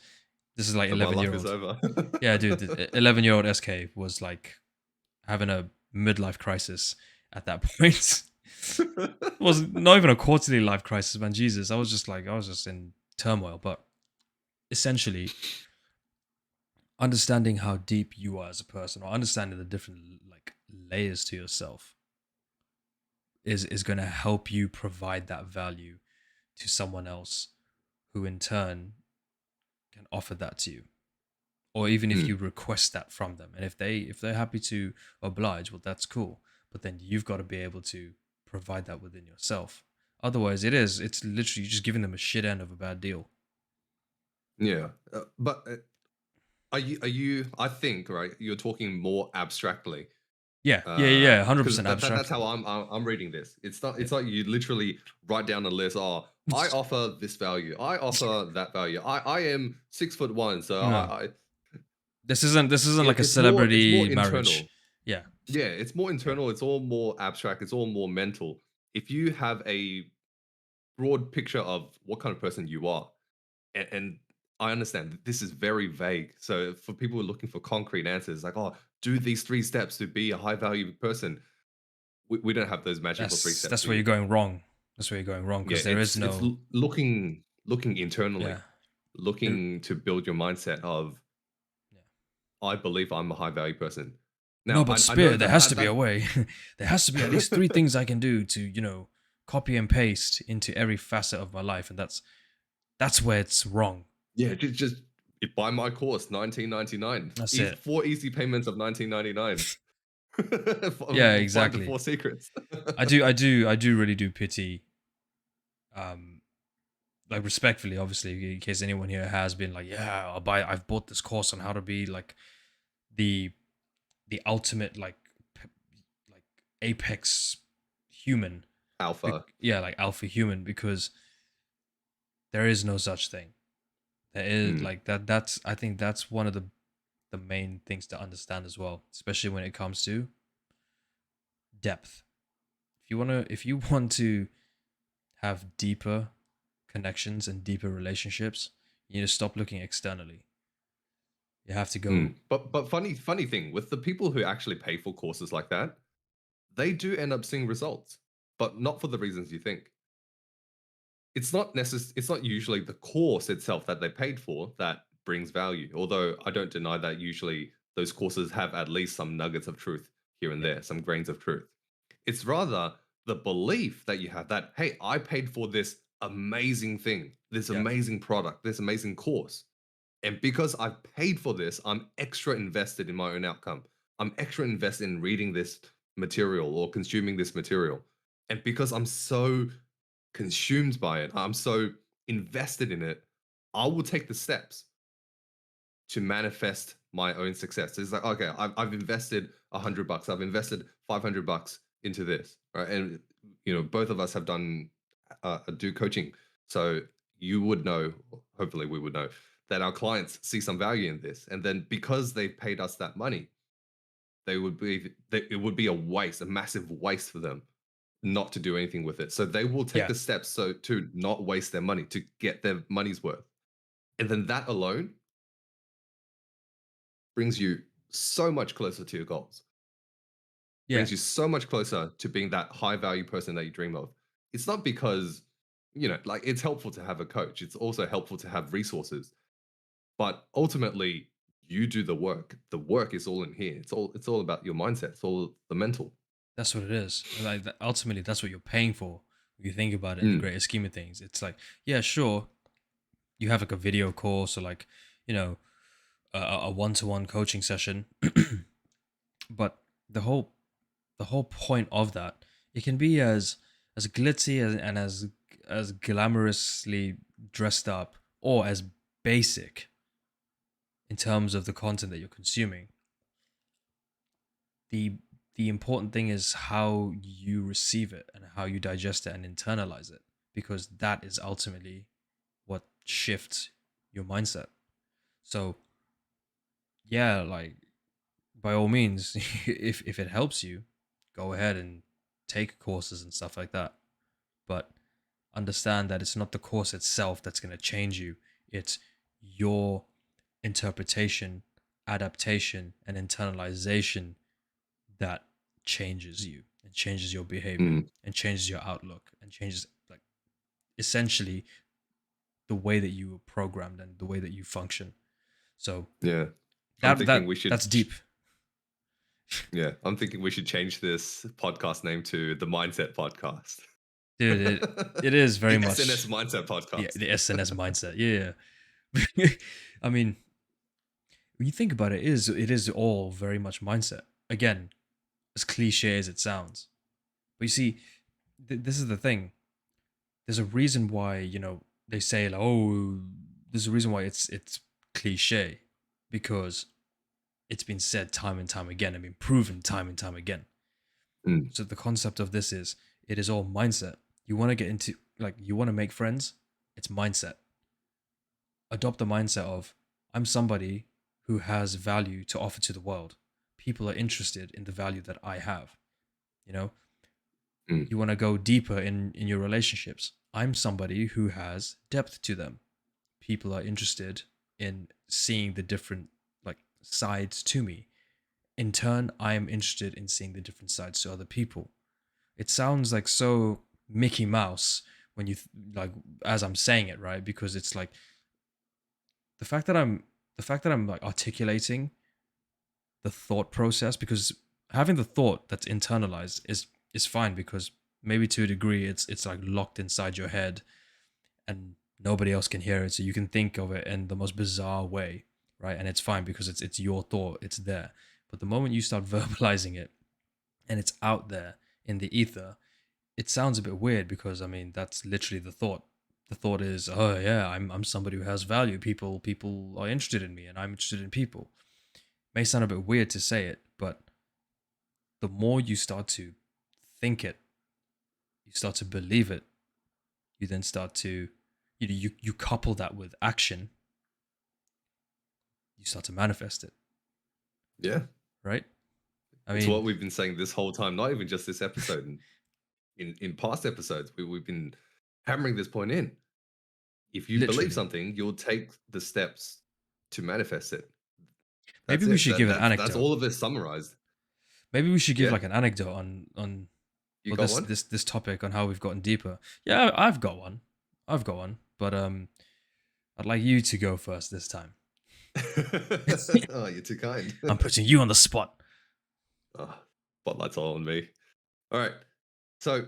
This is like So my 11 life year is old. over. Yeah, dude, the 11-year-old SK was like having a midlife crisis at that point. It was not even a quarterly life crisis, man. Jesus, I was just in turmoil. But essentially, understanding how deep you are as a person, or understanding the different like layers to yourself, is going to help you provide that value to someone else, who in turn can offer that to you. Or even if Mm. you request that from them, and if they're happy to oblige, well, that's cool. But then you've got to be able to provide that within yourself. Otherwise, it's literally just giving them a shit end of a bad deal. Yeah, but are you? I think right. You're talking more abstractly. Yeah, yeah, yeah, 'Cause 100% that's how abstractly. I'm reading this. It's not Yeah. it's like you literally write down a list, "Oh, I offer this value. I offer that value. I am 6'1", so No, I this isn't like a it's more celebrity marriage. internal. Yeah, Yeah, it's more yeah, internal, it's all more abstract, it's all more mental. If you have a broad picture of what kind of person you are, and I understand that this is very vague. So for people who are looking for concrete answers, like, "Oh, do these 3 steps to be a high value person." We don't have those magical 3 steps that's for where you're you. going wrong. That's where you're going wrong Yeah, because there is it's no. looking internally, Yeah, there, looking to build your mindset of, yeah. "I believe I'm a high value person." No, Now, but I know Spear, there that has to be a way. There has to be at least three that things I can do to, copy and paste into every facet of my life, and that's where it's wrong. Yeah, just you buy my course, 19.99. That's Easy it. 4 easy payments of 19.99. Yeah, Find the exactly. 4 secrets. I do really do pity, um, like respectfully, obviously, in case anyone here has been like, yeah, I've bought this course on how to be like the the ultimate like apex human. Alpha. Yeah, like alpha human, because there is no such thing. There is Mm, like that's I think that's one of the main things to understand as well, especially when it comes to depth. If you want to have deeper connections and deeper relationships, you need to stop looking externally. You have to go. But funny thing, with the people who actually pay for courses like that, they do end up seeing results, but not for the reasons you think. It's not usually the course itself that they paid for that brings value, although I don't deny that usually those courses have at least some nuggets of truth here and Yeah, there, some grains of truth. It's rather the belief that you have that, "Hey, I paid for this amazing thing, this yeah, amazing product, this amazing course. And because I've paid for this, I'm extra invested in my own outcome. I'm extra invested in reading this material or consuming this material. And because I'm so consumed by it, I'm so invested in it, I will take the steps to manifest my own success." It's like, okay, I've invested $100, I've invested $500 into this, right? And both of us have done do coaching, so you would know, hopefully, we would know that our clients see some value in this, and then because they've paid us that money, it would be a waste, a massive waste for them not to do anything with it. So they will take yeah, the steps so to not waste their money, to get their money's worth, and then that alone brings you so much closer to your goals, yeah, brings you so much closer to being that high value person that you dream of. It's not because, like, it's helpful to have a coach. It's also helpful to have resources. But ultimately, you do the work. The work is all in here. It's all about your mindset. It's all the mental. That's what it is. Like ultimately, that's what you're paying for. When you think about it in the Mm, greater scheme of things, it's like, yeah, sure, you have like a video course or like, you know, a one-to-one coaching session, but the whole the whole point of that, it can be as glitzy and as glamorously dressed up or as basic in terms of the content that you're consuming. The the important thing is how you receive it and how you digest it and internalize it, because that is ultimately what shifts your mindset. So yeah, like, by all means, if it helps you, go ahead and take courses and stuff like that, but understand that it's not the course itself that's going to change you. It's your interpretation, adaptation, and internalization that changes you and changes your behavior mm, and changes your outlook and changes, like, essentially the way that you were programmed and the way that you function. So yeah. I'm that thinking that we should that's deep. yeah, I'm thinking we should change this podcast name to the Mindset Podcast. Dude, it is very The SNS much Mindset the Podcast. SNS mindset. Yeah. I mean, when you think about it, it is all very much mindset. Again, as cliche as it sounds. But you see, this is the thing. There's a reason why, they say like, oh, there's a reason why it's cliche, because it's been said time and time again and been proven time and time again. Mm, So the concept of this is, it is all mindset. You want to get into, like, you want to make friends, it's mindset. Adopt the mindset of, I'm somebody who has value to offer to the world. People are interested in the value that I have. You know, mm, you want to go deeper in your relationships. I'm somebody who has depth to them. People are interested in seeing the different, like, sides to me. In turn, I am interested in seeing the different sides to other people. It sounds like so Mickey Mouse when like, as I'm saying it, right? Because it's like, the fact that I'm like articulating the thought process, because having the thought that's internalized is fine, because maybe to a degree it's like locked inside your head and nobody else can hear it, so you can think of it in the most bizarre way, right? And it's fine because it's your thought, it's there. But the moment you start verbalizing it and it's out there in the ether, it sounds a bit weird, because I mean, that's literally the thought. The thought is, oh yeah, I'm somebody who has value. People are interested in me and I'm interested in people. May sound a bit weird to say it, but the more you start to think it, you start to believe it, you then start to, you couple that with action, you start to manifest it, yeah. right? I It's mean, what we've been saying this whole time, not even just this episode. In past episodes, we've been hammering this point in. If you believe literally. something, you'll take the steps to manifest it. Maybe That's we it. should give an That's anecdote. all of it summarized. Maybe we should give Yeah, like an anecdote on you well, got this one. this this topic on how we've gotten deeper. Yeah, I've got one. I've got one, but I'd like you to go first this time. Oh, you're too kind. I'm putting you on the spot. Oh, spotlight's all on me. All right. So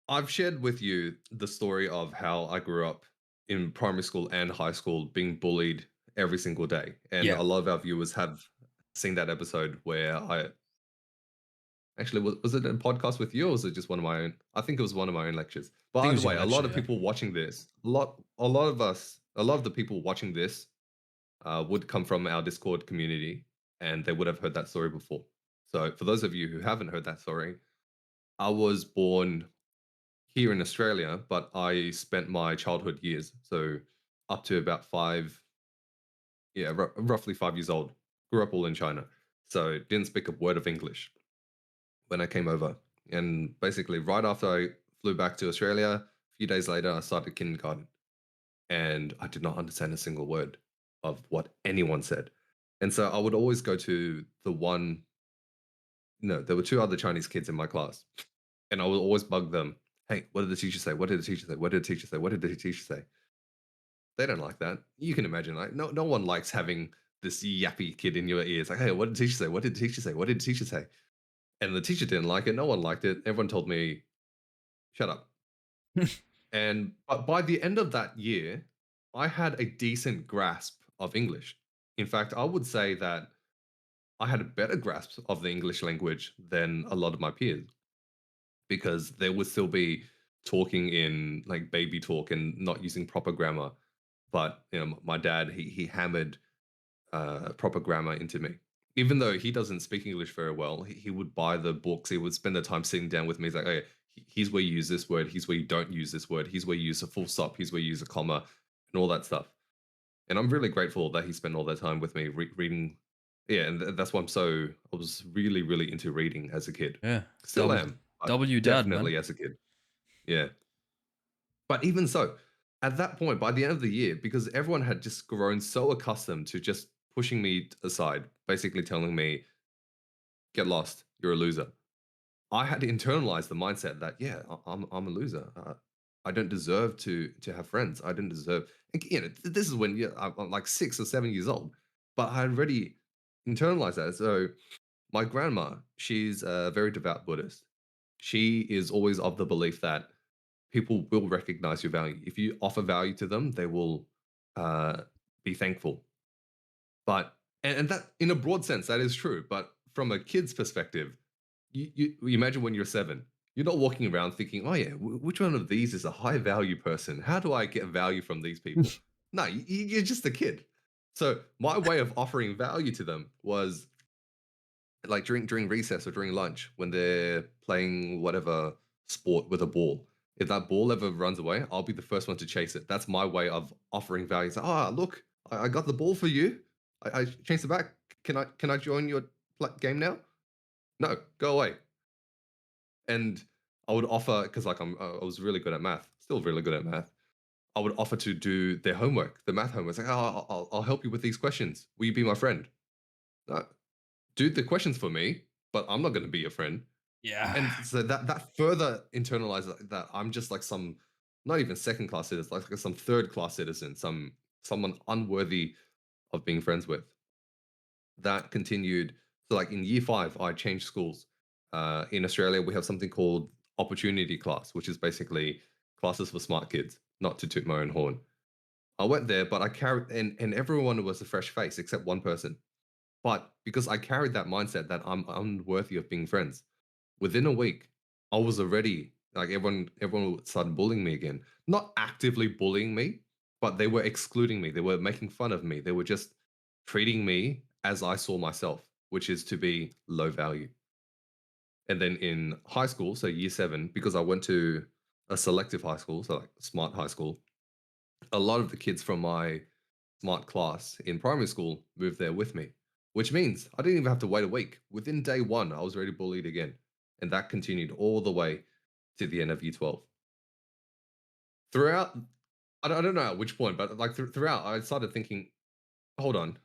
I've shared with you the story of how I grew up in primary school and high school being bullied every single day. And Yeah, a lot of our viewers have seen that episode where I actually was it a podcast with you or was it just one of my own? I think it was one of my own lectures. I But think it either was your way, a lot lecture. of Yeah, people watching this, a lot of the people watching this would come from our Discord community and they would have heard that story before. So for those of you who haven't heard that story, I was born here in Australia, but I spent my childhood years, so up to about five, yeah, roughly 5 years old. Grew up all in China, so didn't speak a word of English when I came over. And basically, right after I flew back to Australia, a few days later, I started kindergarten, and I did not understand a single word of what anyone said. And so I would always go to the one. No, there were two other Chinese kids in my class, and I would always bug them. Hey, what did the teacher say? What did the teacher say? What did the teacher say? What did the teacher say? They don't like that. You can imagine, like, no one likes having this yappy kid in your ears, like, "Hey, what did the teacher say? What did the teacher say? What did the teacher say?" And the teacher didn't like it. No one liked it. Everyone told me, "Shut up." And but by the end of that year, I had a decent grasp of English. In fact, I would say that I had a better grasp of the English language than a lot of my peers because there would still be talking in like baby talk and not using proper grammar. But my dad, he hammered proper grammar into me. Even though he doesn't speak English very well, he would buy the books. He would spend the time sitting down with me. He's like, "Okay, here's where you use this word. Here's where you don't use this word. Here's where you use a full stop. Here's where you use a comma, and all that stuff." And I'm really grateful that he spent all that time with me reading. Yeah, and that's why I was really, really into reading as a kid. Yeah. Still Double am, but W dad, man. definitely as a kid. Yeah. But even so, at that point, by the end of the year, because everyone had just grown so accustomed to just pushing me aside, basically telling me, "Get lost, you're a loser." I had to internalize the mindset that, yeah, I'm a loser. I don't deserve to have friends. I didn't deserve. And, this is when I'm like 6 or 7 years old, but I already internalized that. So my grandma, she's a very devout Buddhist. She is always of the belief that people will recognize your value. If you offer value to them, they will uh, be thankful. But and that in a broad sense, that is true. But from a kid's perspective, you imagine when you're 7, you're not walking around thinking, "Oh yeah, which one of these is a high value person? How do I get value from these people?" No, you're just a kid. So my way of offering value to them was like during recess or during lunch when they're playing whatever sport with a ball. If that ball ever runs away, I'll be the first one to chase it. That's my way of offering value. It's like, look, I got the ball for you. I chased it back. Can I join your game now? No, go away. And I would offer because like I was really good at math, still really good at math. I would offer to do their homework, the math homework. It's like, I'll help you with these questions. Will you be my friend? No, do the questions for me, but I'm not going to be your friend. Yeah. And so that further internalizes that I'm just like some not even second class citizen, like some third class citizen, someone unworthy of being friends with. That continued. So like in year 5, I changed schools. In Australia, we have something called opportunity class, which is basically classes for smart kids. Not to toot my own horn. I went there, but I carried and everyone was a fresh face except one person. But because I carried that mindset that I'm unworthy of being friends, within a week, I was already like everyone started bullying me again. Not actively bullying me, but they were excluding me. They were making fun of me. They were just treating me as I saw myself, which is to be low value. And then in high school, so year 7, because I went to a selective high school, so like smart high school, a lot of the kids from my smart class in primary school moved there with me, which means I didn't even have to wait a week. Within day 1, I was already bullied again. And that continued all the way to the end of year 12. Throughout, I don't know at which point, but like throughout, I started thinking, hold on,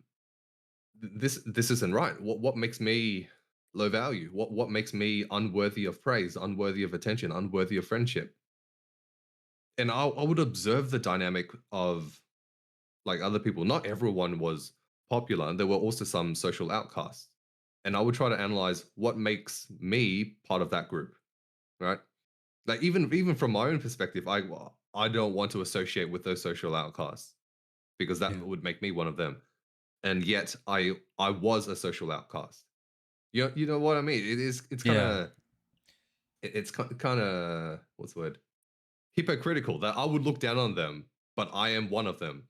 this isn't right. What makes me low value? What makes me unworthy of praise, unworthy of attention, unworthy of friendship? And I would observe the dynamic of like other people. Not everyone was popular, and there were also some social outcasts. And I would try to analyze what makes me part of that group, right? Like even from my own perspective, I don't want to associate with those social outcasts because that Yeah. would make me one of them. And yet I was a social outcast. You know what I mean? It's kind Yeah. of it's kind of what's the word? Hypocritical that I would look down on them, but I am one of them.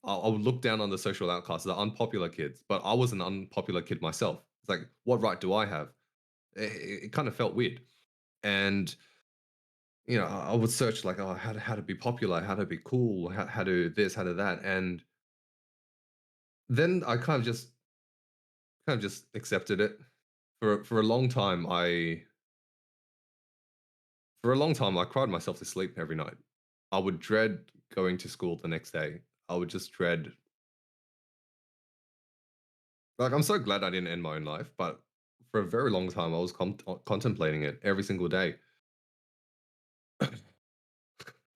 I would look down on the social outcasts, the unpopular kids, but I was an unpopular kid myself. It's like, what right do I have? It kind of felt weird. And I would search like, oh, how to be popular, how to be cool, how to this, how to that, and then I kind of just accepted it. For a long time, I cried myself to sleep every night. I would dread going to school the next day. I would just dread. Like, I'm so glad I didn't end my own life, but for a very long time, I was contemplating it every single day.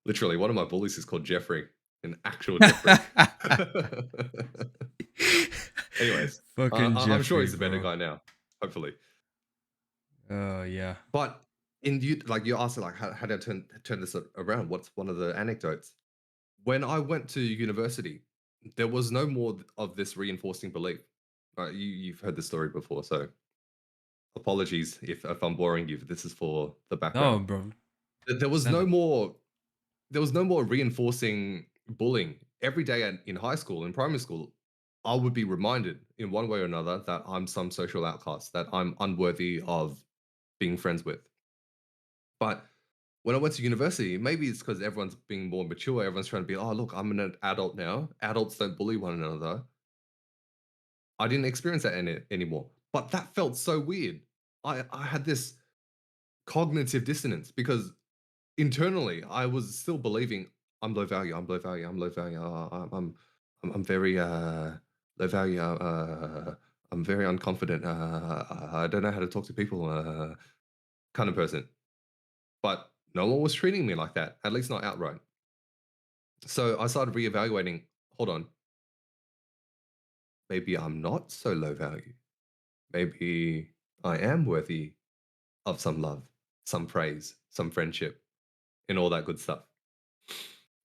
Literally, one of my bullies is called Jeffrey, an actual Jeffrey. Anyways, Fucking I'm sure Jeffrey, he's a better bro. guy now, hopefully. Oh yeah. But in you, like you asked, like how do I turn this around? What's one of the anecdotes? When I went to university, there was no more of this reinforcing belief. You've heard this story before, so apologies if I'm boring you. This is for the No, background. bro. There was Send no it. more. There was no more reinforcing bullying. Every day in high school, in primary school, I would be reminded in one way or another that I'm some social outcast, that I'm unworthy of being friends with. But when I went to university, maybe it's because everyone's being more mature. Everyone's trying to be, oh, look, I'm an adult now. Adults don't bully one another. I didn't experience that anymore. But that felt so weird. I had this cognitive dissonance because internally I was still believing I'm low value. I'm low value. I'm low value. I'm very low value. I'm very unconfident. I don't know how to talk to people. Kind of person. But no one was treating me like that. At least not outright. So I started reevaluating. Hold on, maybe I'm not so low value. Maybe I am worthy of some love, some praise, some friendship, and all that good stuff.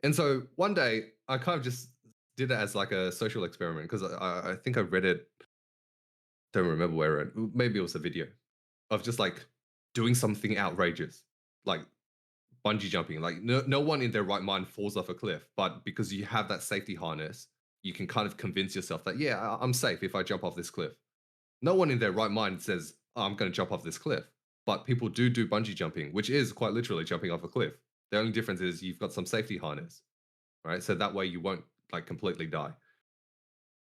And so one day I kind of just did it as like a social experiment because I think I read it, don't remember where I read, maybe it was a video of just like doing something outrageous, like bungee jumping. Like no one in their right mind falls off a cliff, but because you have that safety harness, you can kind of convince yourself that, yeah, I'm safe if I jump off this cliff. No one in their right mind says, oh, I'm going to jump off this cliff. But people do bungee jumping, which is quite literally jumping off a cliff. The only difference is you've got some safety harness, right? So that way you won't like completely die.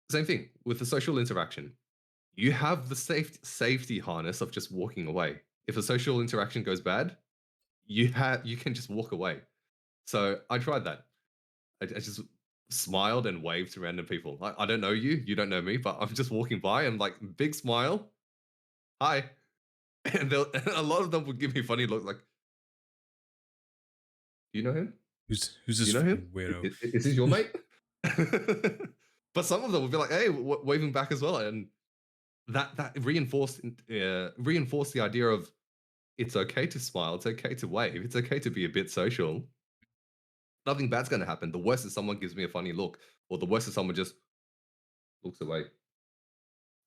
Same thing with the social interaction. You have the safety harness of just walking away. If a social interaction goes bad, you can just walk away. So I tried that. I just smiled and waved to random people. I don't know you, you don't know me, but I'm just walking by and like big smile, hi, and a lot of them would give me funny look like, "Do you know him? Who's Do this you know him? fucking weirdo? Is he your mate?" But some of them would be like, "Hey," waving back as well, and that reinforced the idea of it's okay to smile, it's okay to wave, it's okay to be a bit social. Nothing bad's going to happen. The worst is someone gives me a funny look, or the worst is someone just looks away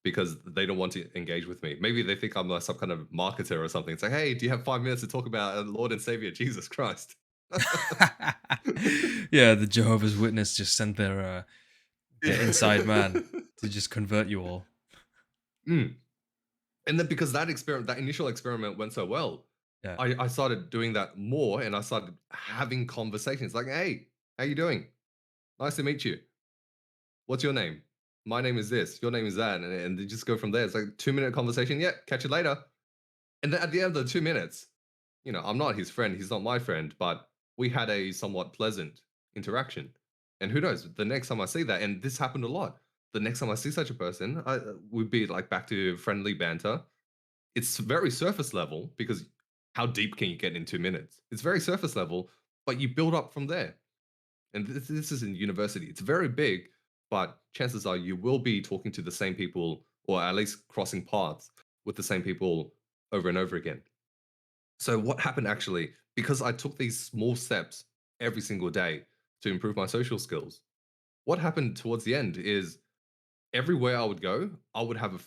because they don't want to engage with me. Maybe they think I'm some kind of marketer or something. It's like, hey, do you have 5 minutes to talk about Lord and Savior Jesus Christ? Yeah, the Jehovah's Witness just sent their inside man Yeah. to just convert you all. Mm. And then because that initial experiment went so well, Yeah. I started doing that more and I started having conversations like, hey, how you doing? Nice to meet you. What's your name? My name is this. Your name is that. And they just go from there. It's like 2 minute conversation. Yeah, catch you later. And then at the end of the 2 minutes, I'm not his friend. He's not my friend, but we had a somewhat pleasant interaction. And who knows, the next time I see that, and this happened a lot, the next time I see such a person, we'd be like back to friendly banter. It's very surface level because how deep can you get in 2 minutes? It's very surface level, but you build up from there. And this is in university. It's very big, but chances are you will be talking to the same people or at least crossing paths with the same people over and over again. So what happened actually, because I took these small steps every single day to improve my social skills, what happened towards the end is everywhere I would go, I would have a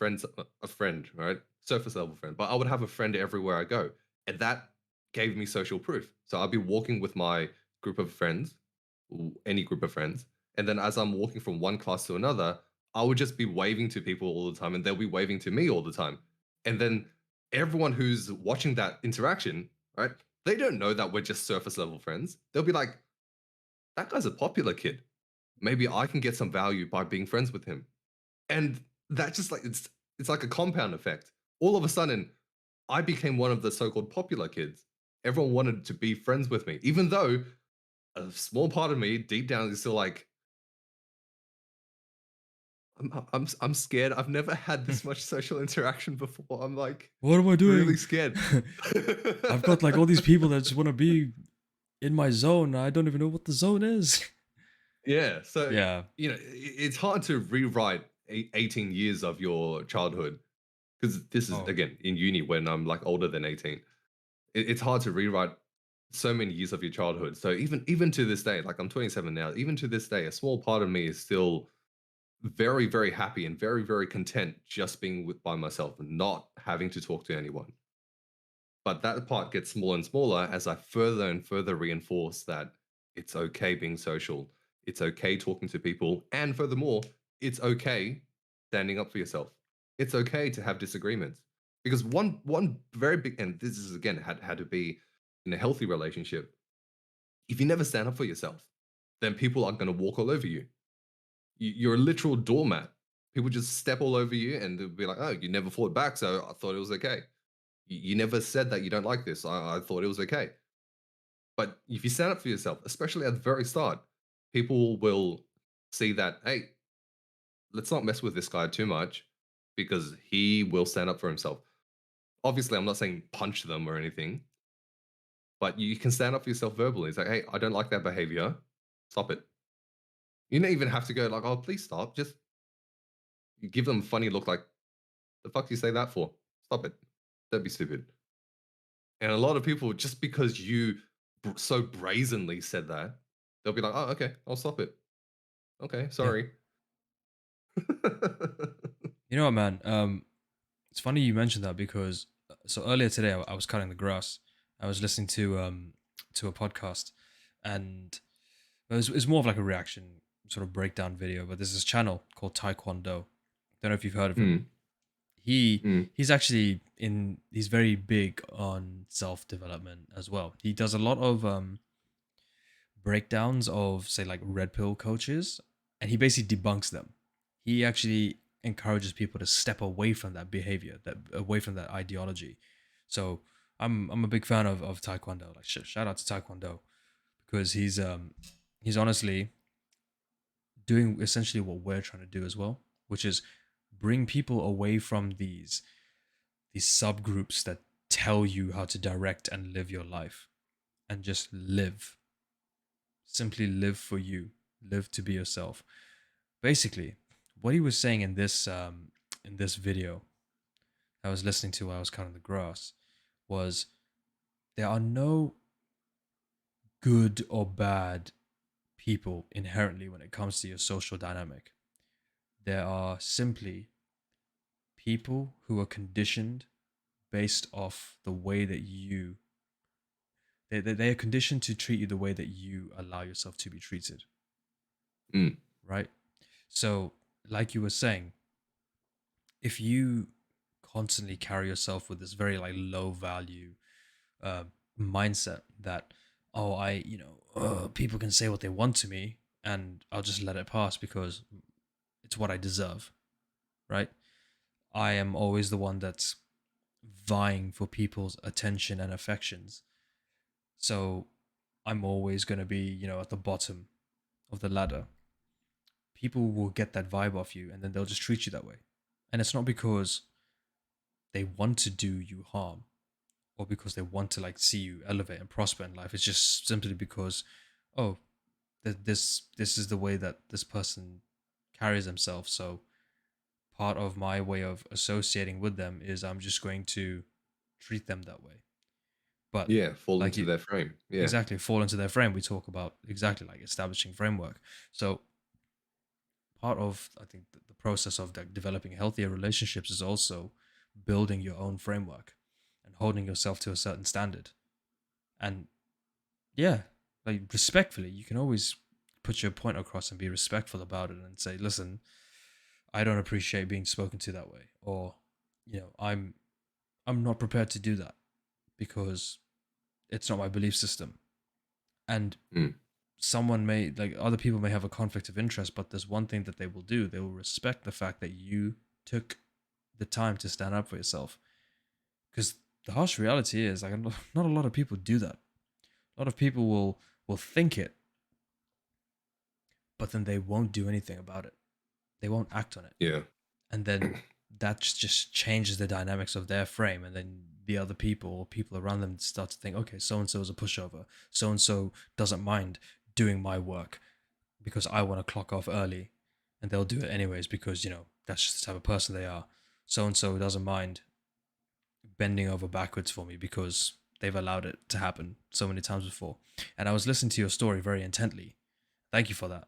friend, right? Surface level friend, but I would have a friend everywhere I go. And that gave me social proof. So I'd be walking with my group of friends, any group of friends. And then as I'm walking from one class to another, I would just be waving to people all the time and they'll be waving to me all the time. And then everyone who's watching that interaction, right? They don't know that we're just surface level friends. They'll be like, that guy's a popular kid. Maybe I can get some value by being friends with him. And that just like it's like a compound effect. All of a sudden, I became one of the so-called popular kids. Everyone wanted to be friends with me, even though a small part of me deep down is still like, I'm scared. I've never had this much social interaction before. I'm like What am I really doing? scared. I've got like all these people that just want to be in my zone. I don't even know what the zone is. Yeah. So, Yeah. it's hard to rewrite eight, 18 years of your childhood. Because this is Oh, again in uni when I'm like older than 18. It's hard to rewrite so many years of your childhood. So even to this day, like I'm 27 now, even to this day, a small part of me is still very, very happy and very, very content just being with by myself and not having to talk to anyone. But that part gets smaller and smaller as I further and further reinforce that it's okay being social. It's okay talking to people. And furthermore, it's okay standing up for yourself. It's okay to have disagreements. Because one very big, and this is again had to be in a healthy relationship. If you never stand up for yourself, then people are going to walk all over you. You're a literal doormat. People just step all over you and they'll be like, oh, you never fought back, so I thought it was okay. You never said that you don't like this. I thought it was okay. But if you stand up for yourself, especially at the very start, people will see that, hey, let's not mess with this guy too much because he will stand up for himself. Obviously, I'm not saying punch them or anything, but you can stand up for yourself verbally. It's like, hey, I don't like that behavior. Stop it. You don't even have to go like, oh, please stop. Just you give them a funny look like, the fuck do you say that for? Stop it. Don't be stupid. And a lot of people, just because you so brazenly said that, they'll be like, oh, okay, I'll stop it. Okay, yeah. sorry. You know what, man? It's funny you mentioned that because so earlier today I was cutting the grass. I was listening to a podcast, and it was more of like a reaction sort of breakdown video. But there's this channel called Taekwondo. Don't know if you've heard of him. Mm, He mm, he's actually in. He's very big on self development as well. He does a lot of breakdowns of say like red pill coaches, and he basically debunks them. He actually encourages people to step away from that behavior, that away from that ideology. So I'm a big fan of taekwondo. Like shout out to taekwondo because he's honestly doing essentially what we're trying to do as well, which is bring people away from these subgroups that tell you how to direct and live your life, and just live, simply live for you, live to be yourself. Basically, what he was saying in this video I was listening to while I was cutting the grass was there are no good or bad people inherently when it comes to your social dynamic. There are simply people who are conditioned based off the way that they are conditioned to treat you the way that you allow yourself to be treated, mm. right? So, like you were saying, if you constantly carry yourself with this very like low value uh, mindset that, oh, people can say what they want to me and I'll just let it pass because it's what I deserve, right? I am always the one that's vying for people's attention and affections, so I'm always going to be at the bottom of the ladder. People will get that vibe off you and then they'll just treat you that way, and it's not because they want to do you harm or because they want to like see you elevate and prosper in life. It's just simply because, oh, this is the way that this person carries themselves. So part of my way of associating with them is I'm just going to treat them that way. But Yeah, fall like into you their frame. Yeah. exactly fall into their frame. We talk about exactly like establishing framework. So part of I think the process of like developing healthier relationships is also building your own framework and holding yourself to a certain standard. And yeah, like respectfully, you can always put your point across and be respectful about it and say, listen, I don't appreciate being spoken to that way, or I'm not prepared to do that because it's not my belief system. And Mm, someone may like other people may have a conflict of interest, but there's one thing that they will do. They will respect the fact that you took the time to stand up for yourself. Because the harsh reality is like not a lot of people do that. A lot of people will think it, but then they won't do anything about it. They won't act on it. yeah. And then that just changes the dynamics of their frame. And then the other people or people around them start to think, okay, so and so is a pushover. So and so doesn't mind doing my work because I want to clock off early. And they'll do it anyways because, that's just the type of person they are. So and so doesn't mind bending over backwards for me because they've allowed it to happen so many times before. And I was listening to your story very intently. Thank you for that,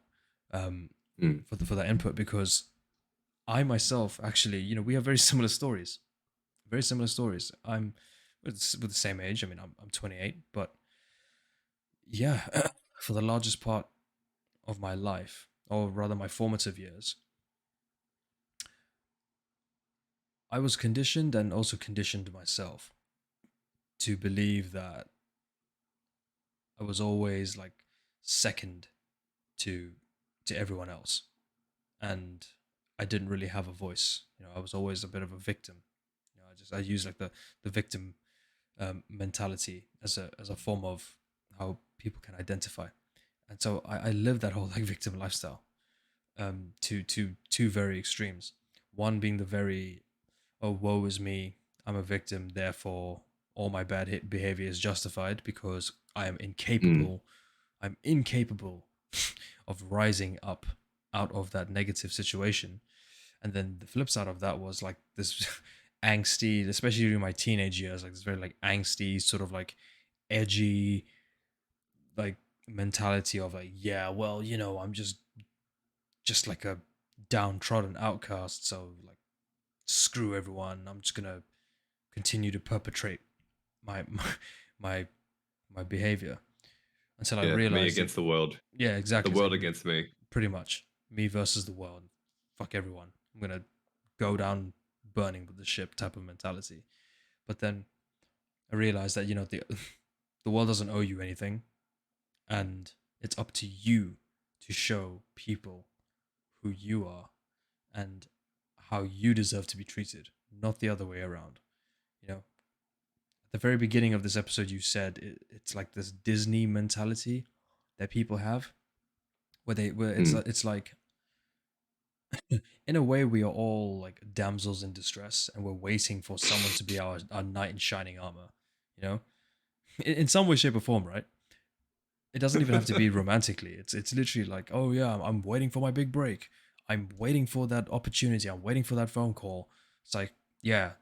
Mm. for that input, because I myself actually, we have very similar stories, very similar stories. I'm with the same age. I mean, I'm 28, but yeah, for the largest part of my life, or rather my formative years, I was conditioned and also conditioned myself to believe that I was always like second to everyone else, and I didn't really have a voice. I was always a bit of a victim. I use like the victim mentality as a form of how people can identify, and so I lived that whole like victim lifestyle, to two very extremes. One being the very, oh, woe is me, I'm a victim, therefore all my bad behavior is justified because I am Mm. incapable. I'm incapable of rising up out of that negative situation. And then the flip side of that was like this angsty, especially during my teenage years, like this very like angsty, sort of like edgy, like mentality of like, yeah, well, I'm just like a downtrodden outcast, so like screw everyone. I'm just gonna continue to perpetrate my my my behavior until I Yeah, me realized that, against the world. yeah, The exactly. It's world like against me. pretty much me versus the world. Fuck everyone. I'm gonna go down burning with the ship type of mentality. But then I realized that the world doesn't owe you anything, and it's up to you to show people who you are and how you deserve to be treated, not the other way around. At the very beginning of this episode, you said it's like this Disney mentality that people have, where Mm. it's like, in a way, we are all like damsels in distress, and we're waiting for someone to be our knight in shining armor. You know, in some way, shape, or form, right? It doesn't even have to be romantically. It's literally like, oh yeah, I'm waiting for my big break. I'm waiting for that opportunity. I'm waiting for that phone call. It's like, yeah,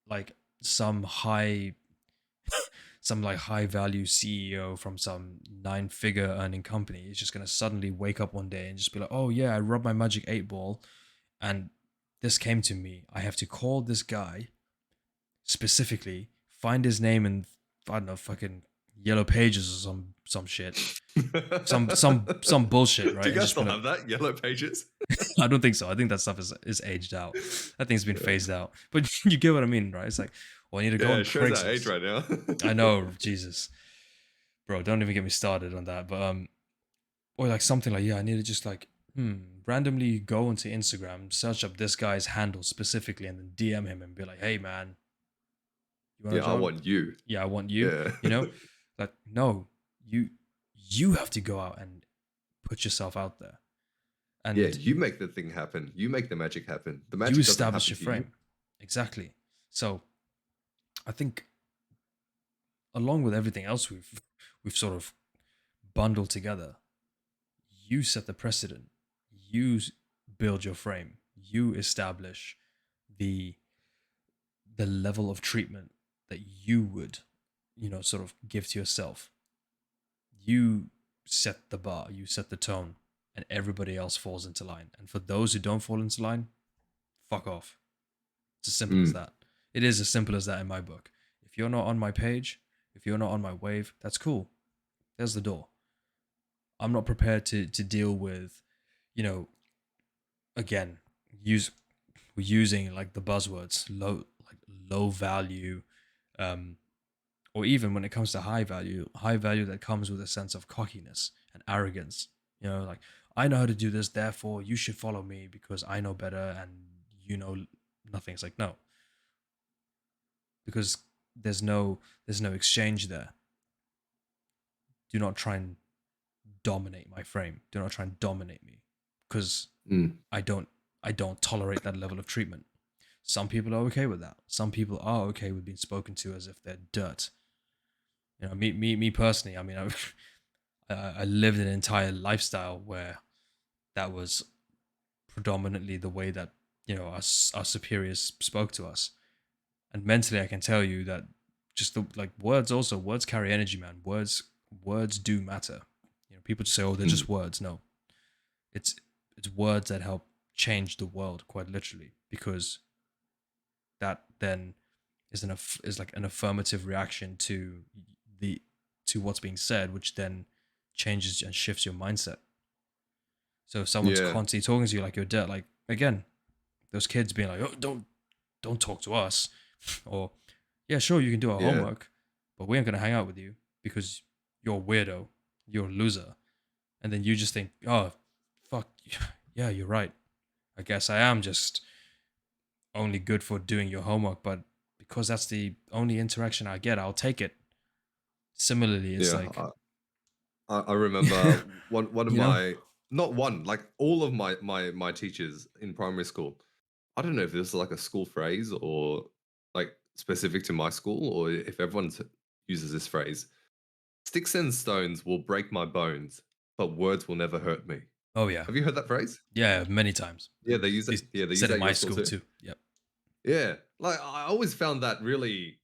like some high some like high value CEO from some 9-figure earning company is just gonna suddenly wake up one day and just be like, oh yeah, I rubbed my magic 8 ball and this came to me. I have to call this guy specifically, find his name in, I don't know, fucking yellow pages or some shit. Some bullshit, Do right? you And guys just be still like, have that yellow pages? I don't think so. I think that stuff is aged out. That thing's been Yeah. phased out. But you get what I mean, right? It's like, well, I need to go Yeah, on it shows our age Craigslist. right now. I know, Jesus, bro, don't even get me started on that. But or like something like, yeah, I need to just like, randomly go onto Instagram, search up this guy's handle specifically, and then DM him and be like, hey man, you want a Yeah, I job? want you. Yeah, I want you. Yeah. You know, like, no, you have to go out and put yourself out there, Yeah, and you make the thing happen. You make the magic happen. The you magic doesn't establish happen your to you. frame. Exactly. So I think, along with everything else we've sort of bundled together, you set the precedent. You build your frame. You establish the the level of treatment that you would, sort of give to yourself. You set the bar, you set the tone, and everybody else falls into line. And for those who don't fall into line, fuck off. It's as simple as Mm. that. It is as simple as that in my book. If you're not on my page, if you're not on my wave, that's cool. There's the door. I'm not prepared to deal with, you know, again, use we're using like the buzzwords low value, um, or even when it comes to high value that comes with a sense of cockiness and arrogance. Like, I know how to do this, therefore you should follow me because I know better and you know nothing. It's like, no, because there's no exchange there. Do not try and dominate my frame. Do not try and dominate me, because Mm. I don't I don't tolerate that level of treatment. Some people are okay with that. Some people are okay with being spoken to as if they're dirt. Me personally. I mean, I lived an entire lifestyle where that was predominantly the way that our superiors spoke to us. And mentally, I can tell you that just the like words carry energy, man. Words do matter. People just say, "Oh, they're just Mm. words." No, it's it's words that help change the world quite literally, because that then is like an affirmative reaction the to what's being said, which then changes and shifts your mindset. So if someone's Yeah. constantly talking to you like you're dead, like again, those kids being like, "Oh, don't talk to us," or "Yeah, sure, you can do our Yeah. homework, but we ain't gonna hang out with you because you're a weirdo, you're a loser," and then you just think, "Oh, fuck, yeah, you're right. I guess I am just only good for doing your homework, but because that's the only interaction I get, I'll take it." Similarly, it's Yeah. like, I remember one of you know, my, not one, like all of my teachers in primary school. I don't know if this is like a school phrase or like specific to my school, or if everyone uses this phrase. Sticks and stones will break my bones, but words will never hurt me. oh yeah, Have you heard that phrase? yeah, many times. Yeah, they use it. They Yeah, they use said that in at your my school school too. too. Yep, Yeah, like I always found that really.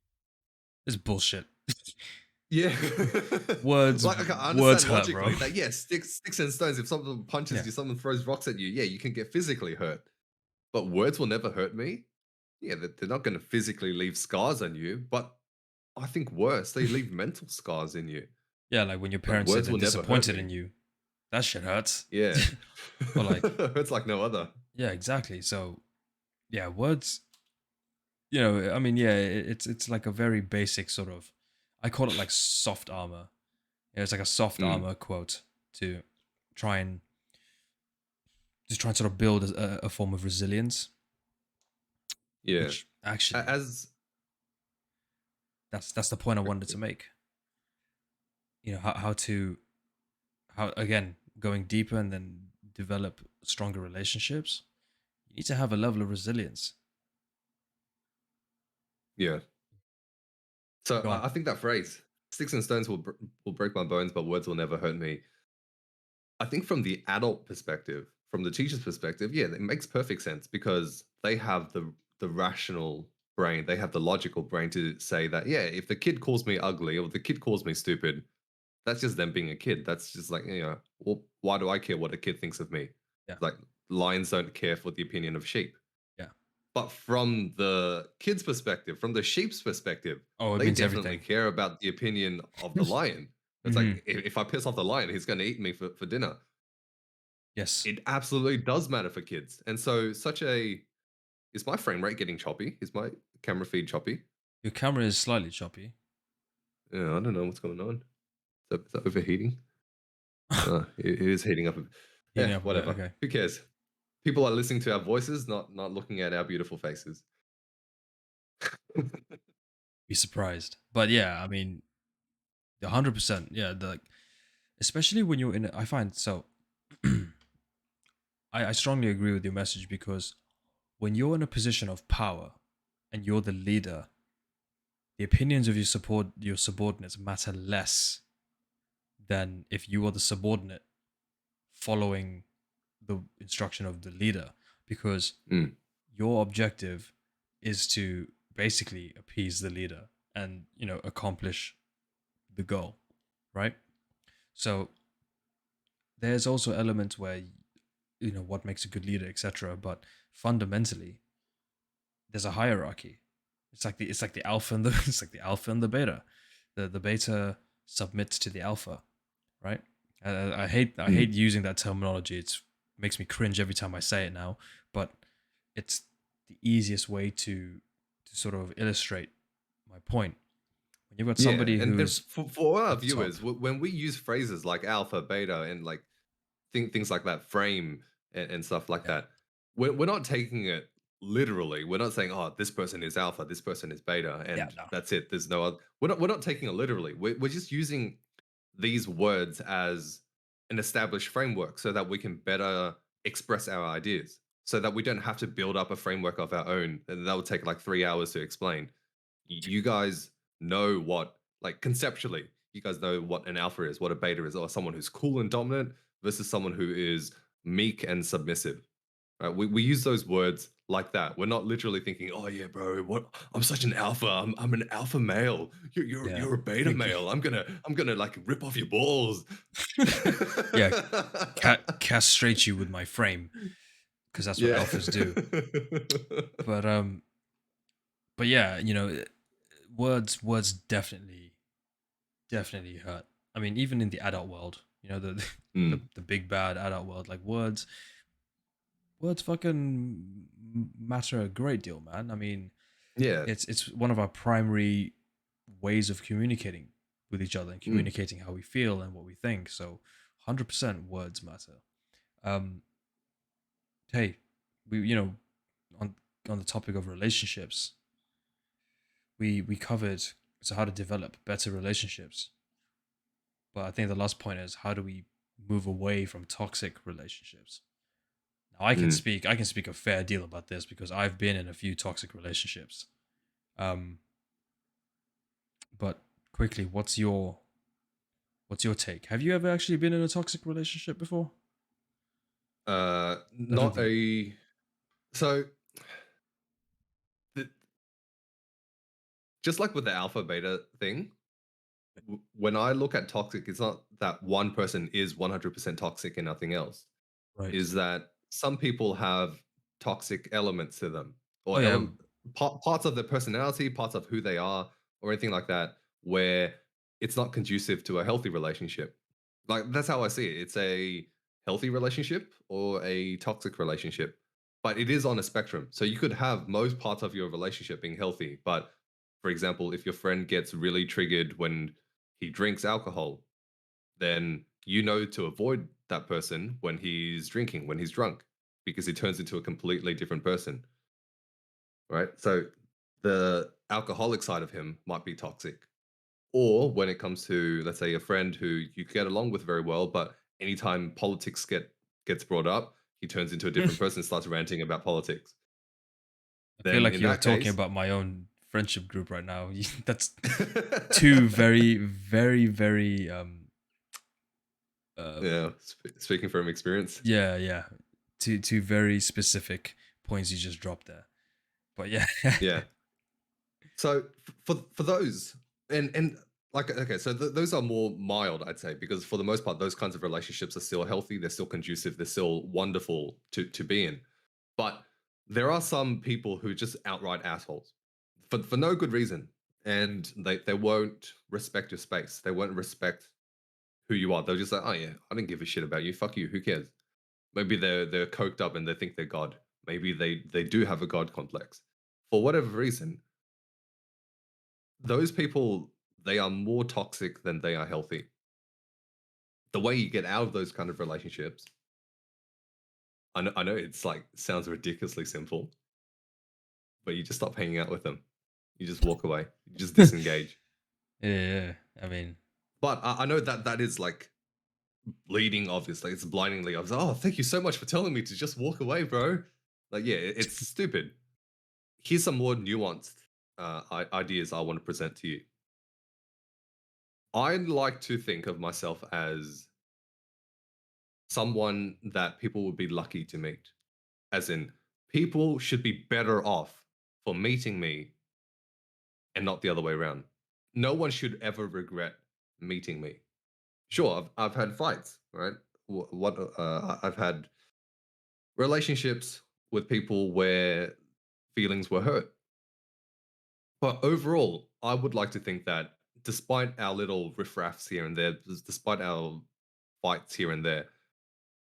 it's bullshit. Yeah, words, like okay, I words understand hurt, bro. logically that yes, sticks and stones. If someone punches Yeah, you, someone throws rocks at you, yeah, you can get physically hurt. But words will never hurt me. Yeah, they're not going to physically leave scars on you, but I think worse, they leave mental scars in you. yeah, like when your But parents say words they're will never hurt disappointed me. in you, that shit hurts. Yeah, Or like, hurts like no other. yeah, exactly. So yeah, words. I mean, yeah, it's like a very basic sort of. I call it like soft armor. It's like a soft Mm, armor quote to try and try and sort of build a form of resilience, yeah, which actually as that's the point I wanted to make. How to how again going deeper and then develop stronger relationships. You need to have a level of resilience. yeah. So Go on. I think that phrase "sticks and stones will break my bones, but words will never hurt me." I think from the adult perspective, from the teacher's perspective, yeah, it makes perfect sense because they have the rational brain, they have the logical brain to say that, yeah, if the kid calls me ugly or the kid calls me stupid, that's just them being a kid. That's just like, well, why do I care what a kid thinks of me? Yeah, Like lions don't care for the opinion of sheep. yeah. But from the kid's perspective, from the sheep's perspective, Oh, it they means definitely everything. care about the opinion of the lion. It's Hmm. like if I piss off the lion, he's going to eat me for dinner. Yes. It absolutely does matter for kids. And so such a is my frame rate getting choppy? Is my camera feed choppy? Your camera is slightly choppy. Yeah, I don't know what's going on. Is that overheating? It is heating up. Heating Yeah, up a bit. whatever. Okay. Who cares? People are listening to our voices, not looking at our beautiful faces. Be surprised. But yeah, I mean, 100%. Yeah, especially when you're in. I find so. I strongly agree with your message, because when you're in a position of power and you're the leader, the opinions of your subordinates matter less than if you are the subordinate following the instruction of the leader, because Mm, your objective is to basically appease the leader and accomplish the goal, right? So there's also elements where what makes a good leader, etc., but fundamentally there's a hierarchy. It's like the alpha and the it's like the alpha and the beta. The beta submits to the alpha, right? I hate mm. using that terminology. It makes me cringe every time I say it now, but it's the easiest way to sort of illustrate my point. When you've got Yeah, somebody and who's for our at the top, viewers, when we use phrases like alpha, beta, and like things like that, frame and stuff like yeah, that, we're not taking it literally. We're not saying, oh, this person is alpha, this person is beta, yeah, and no, that's it. There's no other. We're not taking it literally. We're just using these words as an established framework so that we can better express our ideas, so that we don't have to build up a framework of our own, and that would take like 3 hours to explain. You guys know what, like conceptually, you guys know what an alpha is, what a beta is, or someone who's cool and dominant versus someone who is meek and submissive. Right? We use those words like that. We're not literally thinking, "Oh yeah, bro, what? I'm such an alpha. I'm an alpha male. Yeah. You're a beta male. I'm gonna like rip off your balls." Yeah, castrate you with my frame because that's what Yeah. alphas do. But yeah, words definitely hurt. I mean, even in the adult world, the Mm, the big bad adult world, like words fucking matter a great deal, man. I mean, yeah. it's one of our primary ways of communicating with each other and Mm, communicating how we feel and what we think. So, 100% words matter. Um, hey, we on the topic of relationships, we covered so how to develop better relationships. But I think the last point is how do we move away from toxic relationships? Now mm. I can speak a fair deal about this because I've been in a few toxic relationships. Um, but quickly, what's your take? Have you ever actually been in a toxic relationship before? I don't Not think. a so th- just like with the alpha beta thing, when I look at toxic, it's not that one person is 100% toxic and nothing else. Right. Is that some people have toxic elements to them, Oh or yeah. parts of their personality, parts of who they are, or anything like that, where it's not conducive to a healthy relationship. Like that's how I see it. It's a healthy relationship or a toxic relationship, but it is on a spectrum. So you could have most parts of your relationship being healthy, but for example, if your friend gets really triggered when he drinks alcohol, then you know to avoid that person when he's drinking, when he's drunk, because he turns into a completely different person, right? So the alcoholic side of him might be toxic. Or when it comes to, let's say, a friend who you get along with very well, but anytime politics gets brought up, he turns into a different person, starts ranting about politics. I feel Then like in you're that talking case, about my own friendship group right now. That's two very, very, very yeah, speaking from experience. yeah, yeah. Two very specific points you just dropped there. But yeah. Yeah. So for those and like okay, so those are more mild, I'd say, because for the most part, those kinds of relationships are still healthy, they're still conducive, they're still wonderful to be in. But there are some people who are just outright assholes for no good reason, and they won't respect your space. They won't respect who you are. They'll just say, "Oh yeah, I don't give a shit about you. Fuck you. Who cares?" Maybe they're coked up and they think they're God. Maybe they do have a God complex. For whatever reason, those people, they are more toxic than they are healthy. The way you get out of those kind of relationships, I know it's like sounds ridiculously simple, but you just stop hanging out with them. You just walk away. You just disengage. Yeah. I mean, But I know that that is like bleeding obviously. It's blindingly obvious. Oh, thank you so much for telling me to just walk away, bro. Like, yeah, it's stupid. Here's some more nuanced ideas I want to present to you. I like to think of myself as someone that people would be lucky to meet. As in, people should be better off for meeting me and not the other way around. No one should ever regret meeting me. Sure, I've had fights, right? I've had relationships with people where feelings were hurt. But overall, I would like to think that despite our little riffraffs here and there, despite our fights here and there,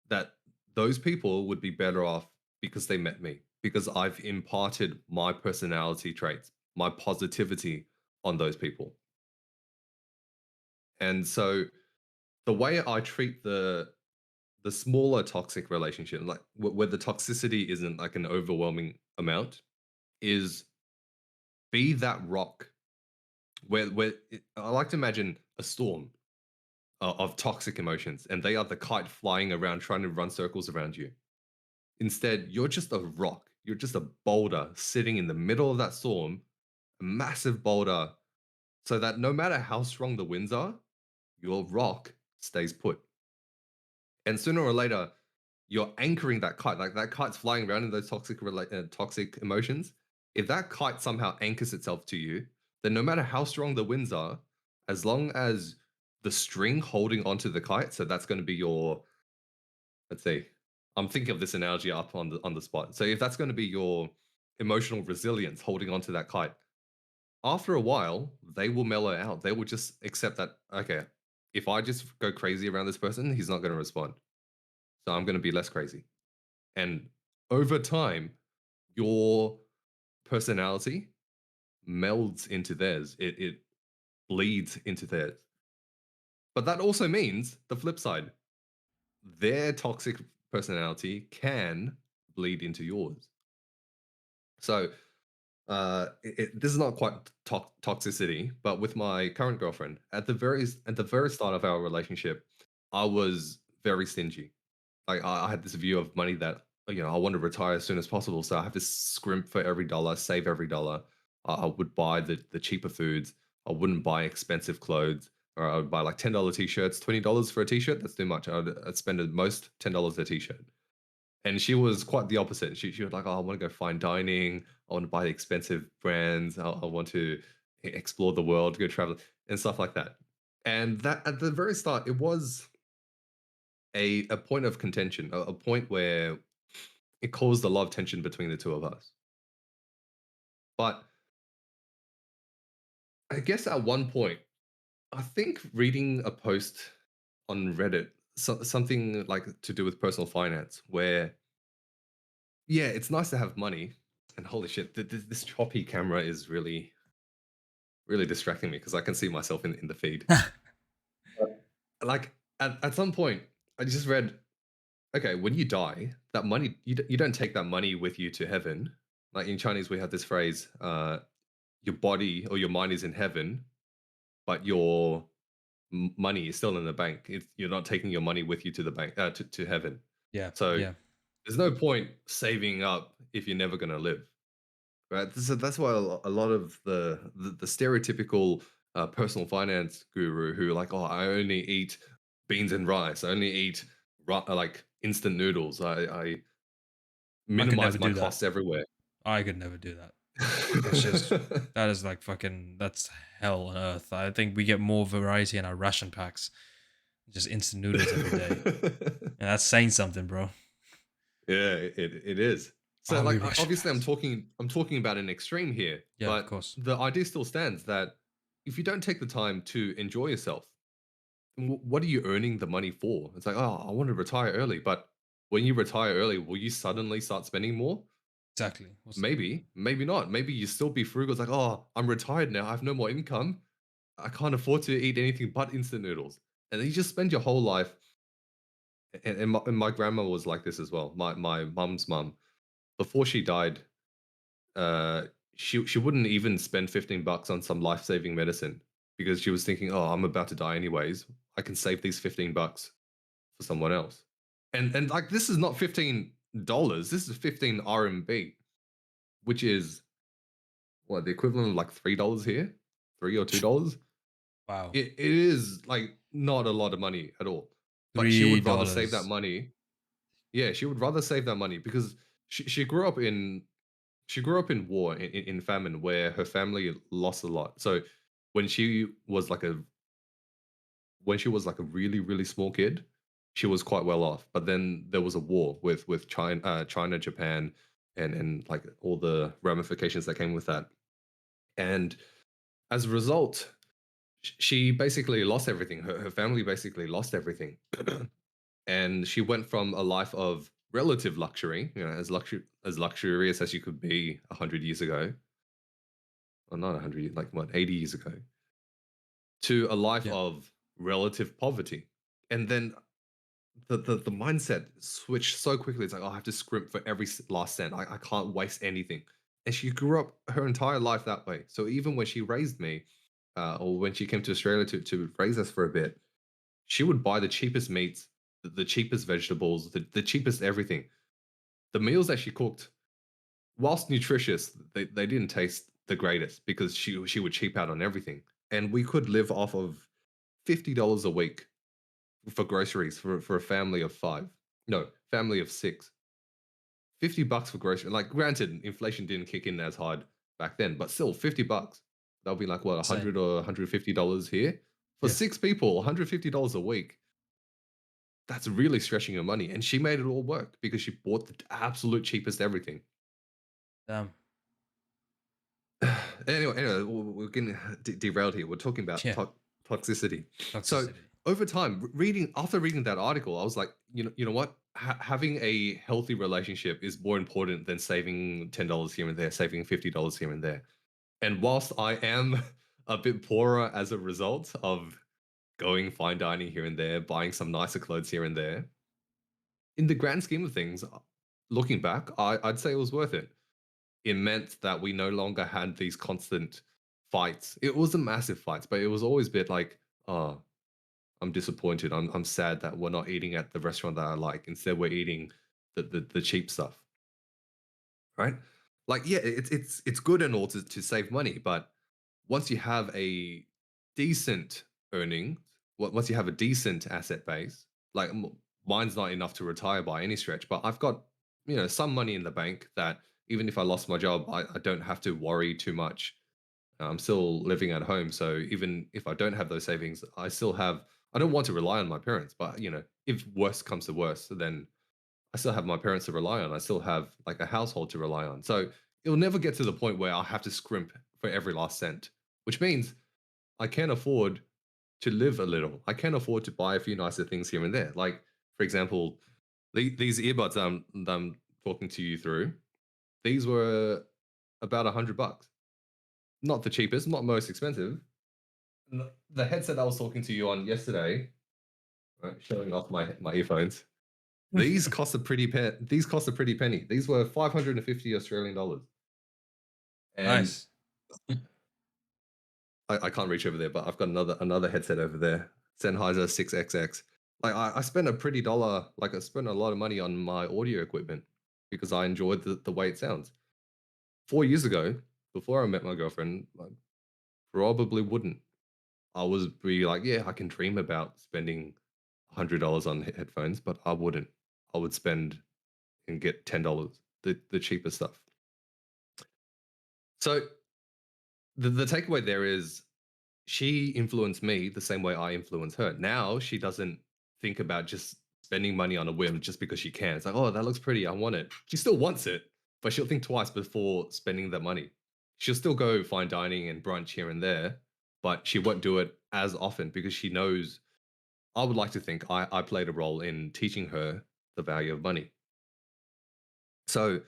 that those people would be better off because they met me, because I've imparted my personality traits, my positivity on those people. And so the way I treat the smaller toxic relationship, like where the toxicity isn't like an overwhelming amount, is be that rock I like to imagine a storm of toxic emotions, and they are the kite flying around trying to run circles around you. Instead, you're just a rock. You're just a boulder sitting in the middle of that storm, a massive boulder, so that no matter how strong the winds are, your rock stays put. And sooner or later, you're anchoring that kite. Like that kite's flying around in those toxic emotions. If that kite somehow anchors itself to you, then no matter how strong the winds are, as long as the string holding onto the kite, so that's going to be your, let's say, I'm thinking of this analogy up on the spot. So if that's going to be your emotional resilience holding onto that kite, after a while, they will mellow out. They will just accept that, okay, if I just go crazy around this person, he's not going to respond. So I'm going to be less crazy. And over time, your personality melds into theirs. It bleeds into theirs. But that also means the flip side. Their toxic personality can bleed into yours. So this is not quite toxicity, but with my current girlfriend, at the very start of our relationship, I was very stingy. Like I had this view of money that I want to retire as soon as possible, so I have to scrimp for every dollar, save every dollar. I would buy the cheaper foods. I wouldn't buy expensive clothes, or I would buy like $10 t-shirts, $20 for a t-shirt. That's too much. I'd spend at most $10 a t-shirt. And she was quite the opposite. She was like, "Oh, I want to go fine dining. I want to buy expensive brands. I want to explore the world, go travel, and stuff like that." And that at the very start, it was a point of contention, a point where it caused a lot of tension between the two of us. But I guess at one point, I think reading a post on Reddit, something like to do with personal finance, where yeah, it's nice to have money. And holy shit, this choppy camera is really distracting me because I can see myself in the feed. Like at some point, I just read, okay, when you die, that money you don't take that money with you to heaven. Like in Chinese, we have this phrase, your body or your mind is in heaven, but your money is still in the bank. You're not taking your money with you to the bank to heaven. Yeah, So yeah. there's no point saving up if you're never gonna live. Right. So that's why a lot of the stereotypical personal finance guru who like, oh, I only eat beans and rice. I only eat like instant noodles. I I could never minimize my do that. costs everywhere. I could never do that. That's just that is like fucking that's hell on earth. I think we get more variety in our ration packs. Just instant noodles every day. And that's saying something, bro. Yeah, it is. So Army like ration obviously packs. I'm talking about an extreme here, Yeah, of but course. the idea still stands that if you don't take the time to enjoy yourself, what are you earning the money for? It's like, oh, I want to retire early, but when you retire early, will you suddenly start spending more? Exactly. What's the point? Maybe, maybe not. Maybe you still be frugal. It's like, oh, I'm retired now. I have no more income. I can't afford to eat anything but instant noodles. And then you just spend your whole life. And my grandma was like this as well. My mum's mum, before she died, uh, she wouldn't even spend $15 on some life saving medicine because she was thinking, oh, I'm about to die anyways. I can save these $15 for someone else. And like this is not $15. This is 15 RMB, which is what the equivalent of like $3 here, $3 or $2. Wow. It is like not a lot of money at all. But she Three would rather save that dollars. money. Yeah, she would rather save that money because she grew up in war in famine where her family lost a lot. So when she was like a really small kid, she was quite well off. But then there was a war with China, Japan, and like all the ramifications that came with that. And as a result, she basically lost everything. Her family basically lost everything, and she went from a life of relative luxury, as luxurious as you could be 100 years ago, or not 100, like what 80 years ago, to a life Yeah. of relative poverty. And then the mindset switched so quickly. It's like, oh, I have to scrimp for every last cent. I can't waste anything. And she grew up her entire life that way. So even when she raised me, or when she came to Australia to raise us for a bit, she would buy the cheapest meats, the cheapest vegetables, the cheapest everything. The meals that she cooked, whilst nutritious, they didn't taste the greatest because she would cheap out on everything. And we could live off of $50 a week for groceries for a family of five. No, family of 6. $50 for grocery. Like, granted, inflation didn't kick in as hard back then, but still, $50. That'll be like what, Insane. 100 or $150 here for Yeah. 6 people. $150 a week. That's really stretching your money, and she made it all work because she bought the absolute cheapest everything. Damn. Anyway, we're getting derailed here. We're talking about Yeah. toxicity. So Toxicity. over time, reading after reading that article, I was like, you know what? Having a healthy relationship is more important than saving $10 here and there, saving $50 here and there. And whilst I am a bit poorer as a result of going fine dining here and there, buying some nicer clothes here and there, in the grand scheme of things, looking back, I'd say it was worth it. It meant that we no longer had these constant fights. It wasn't massive fights, but it was always a bit like, oh, I'm disappointed. I'm sad that we're not eating at the restaurant that I like. Instead, we're eating the cheap stuff, right? Like, yeah, it's good and all to save money, but once you have a decent earning, once you have a decent asset base, like mine's not enough to retire by any stretch, but I've got some money in the bank that even if I lost my job, I don't have to worry too much. I'm still living at home, so even if I don't have those savings, I still have. I don't want to rely on my parents, but if worst comes to worst, then I still have my parents to rely on. I still have like a household to rely on. So it'll never get to the point where I have to scrimp for every last cent, which means I can afford to live a little. I can afford to buy a few nicer things here and there. Like, for example, these earbuds I'm talking to you through, these were about $100. Not the cheapest, not most expensive. The headset I was talking to you on yesterday, right, showing off my earphones. These cost a pretty penny. These were 550 Australian dollars. And Nice. I can't reach over there, but I've got another headset over there. Sennheiser 6XX. Like I spent a pretty dollar, like I spent a lot of money on my audio equipment because I enjoyed the way it sounds. 4 years ago, before I met my girlfriend, I probably wouldn't. I was be like, yeah, I can dream about spending $100 on headphones, but I wouldn't. I would spend and get $10, the cheaper stuff. So the takeaway there is she influenced me the same way I influence her. Now she doesn't think about just spending money on a whim just because she can. It's like, oh, that looks pretty. I want it. She still wants it, but she'll think twice before spending that money. She'll still go fine dining and brunch here and there, but she won't do it as often because she knows. I would like to think I played a role in teaching her the value of money. So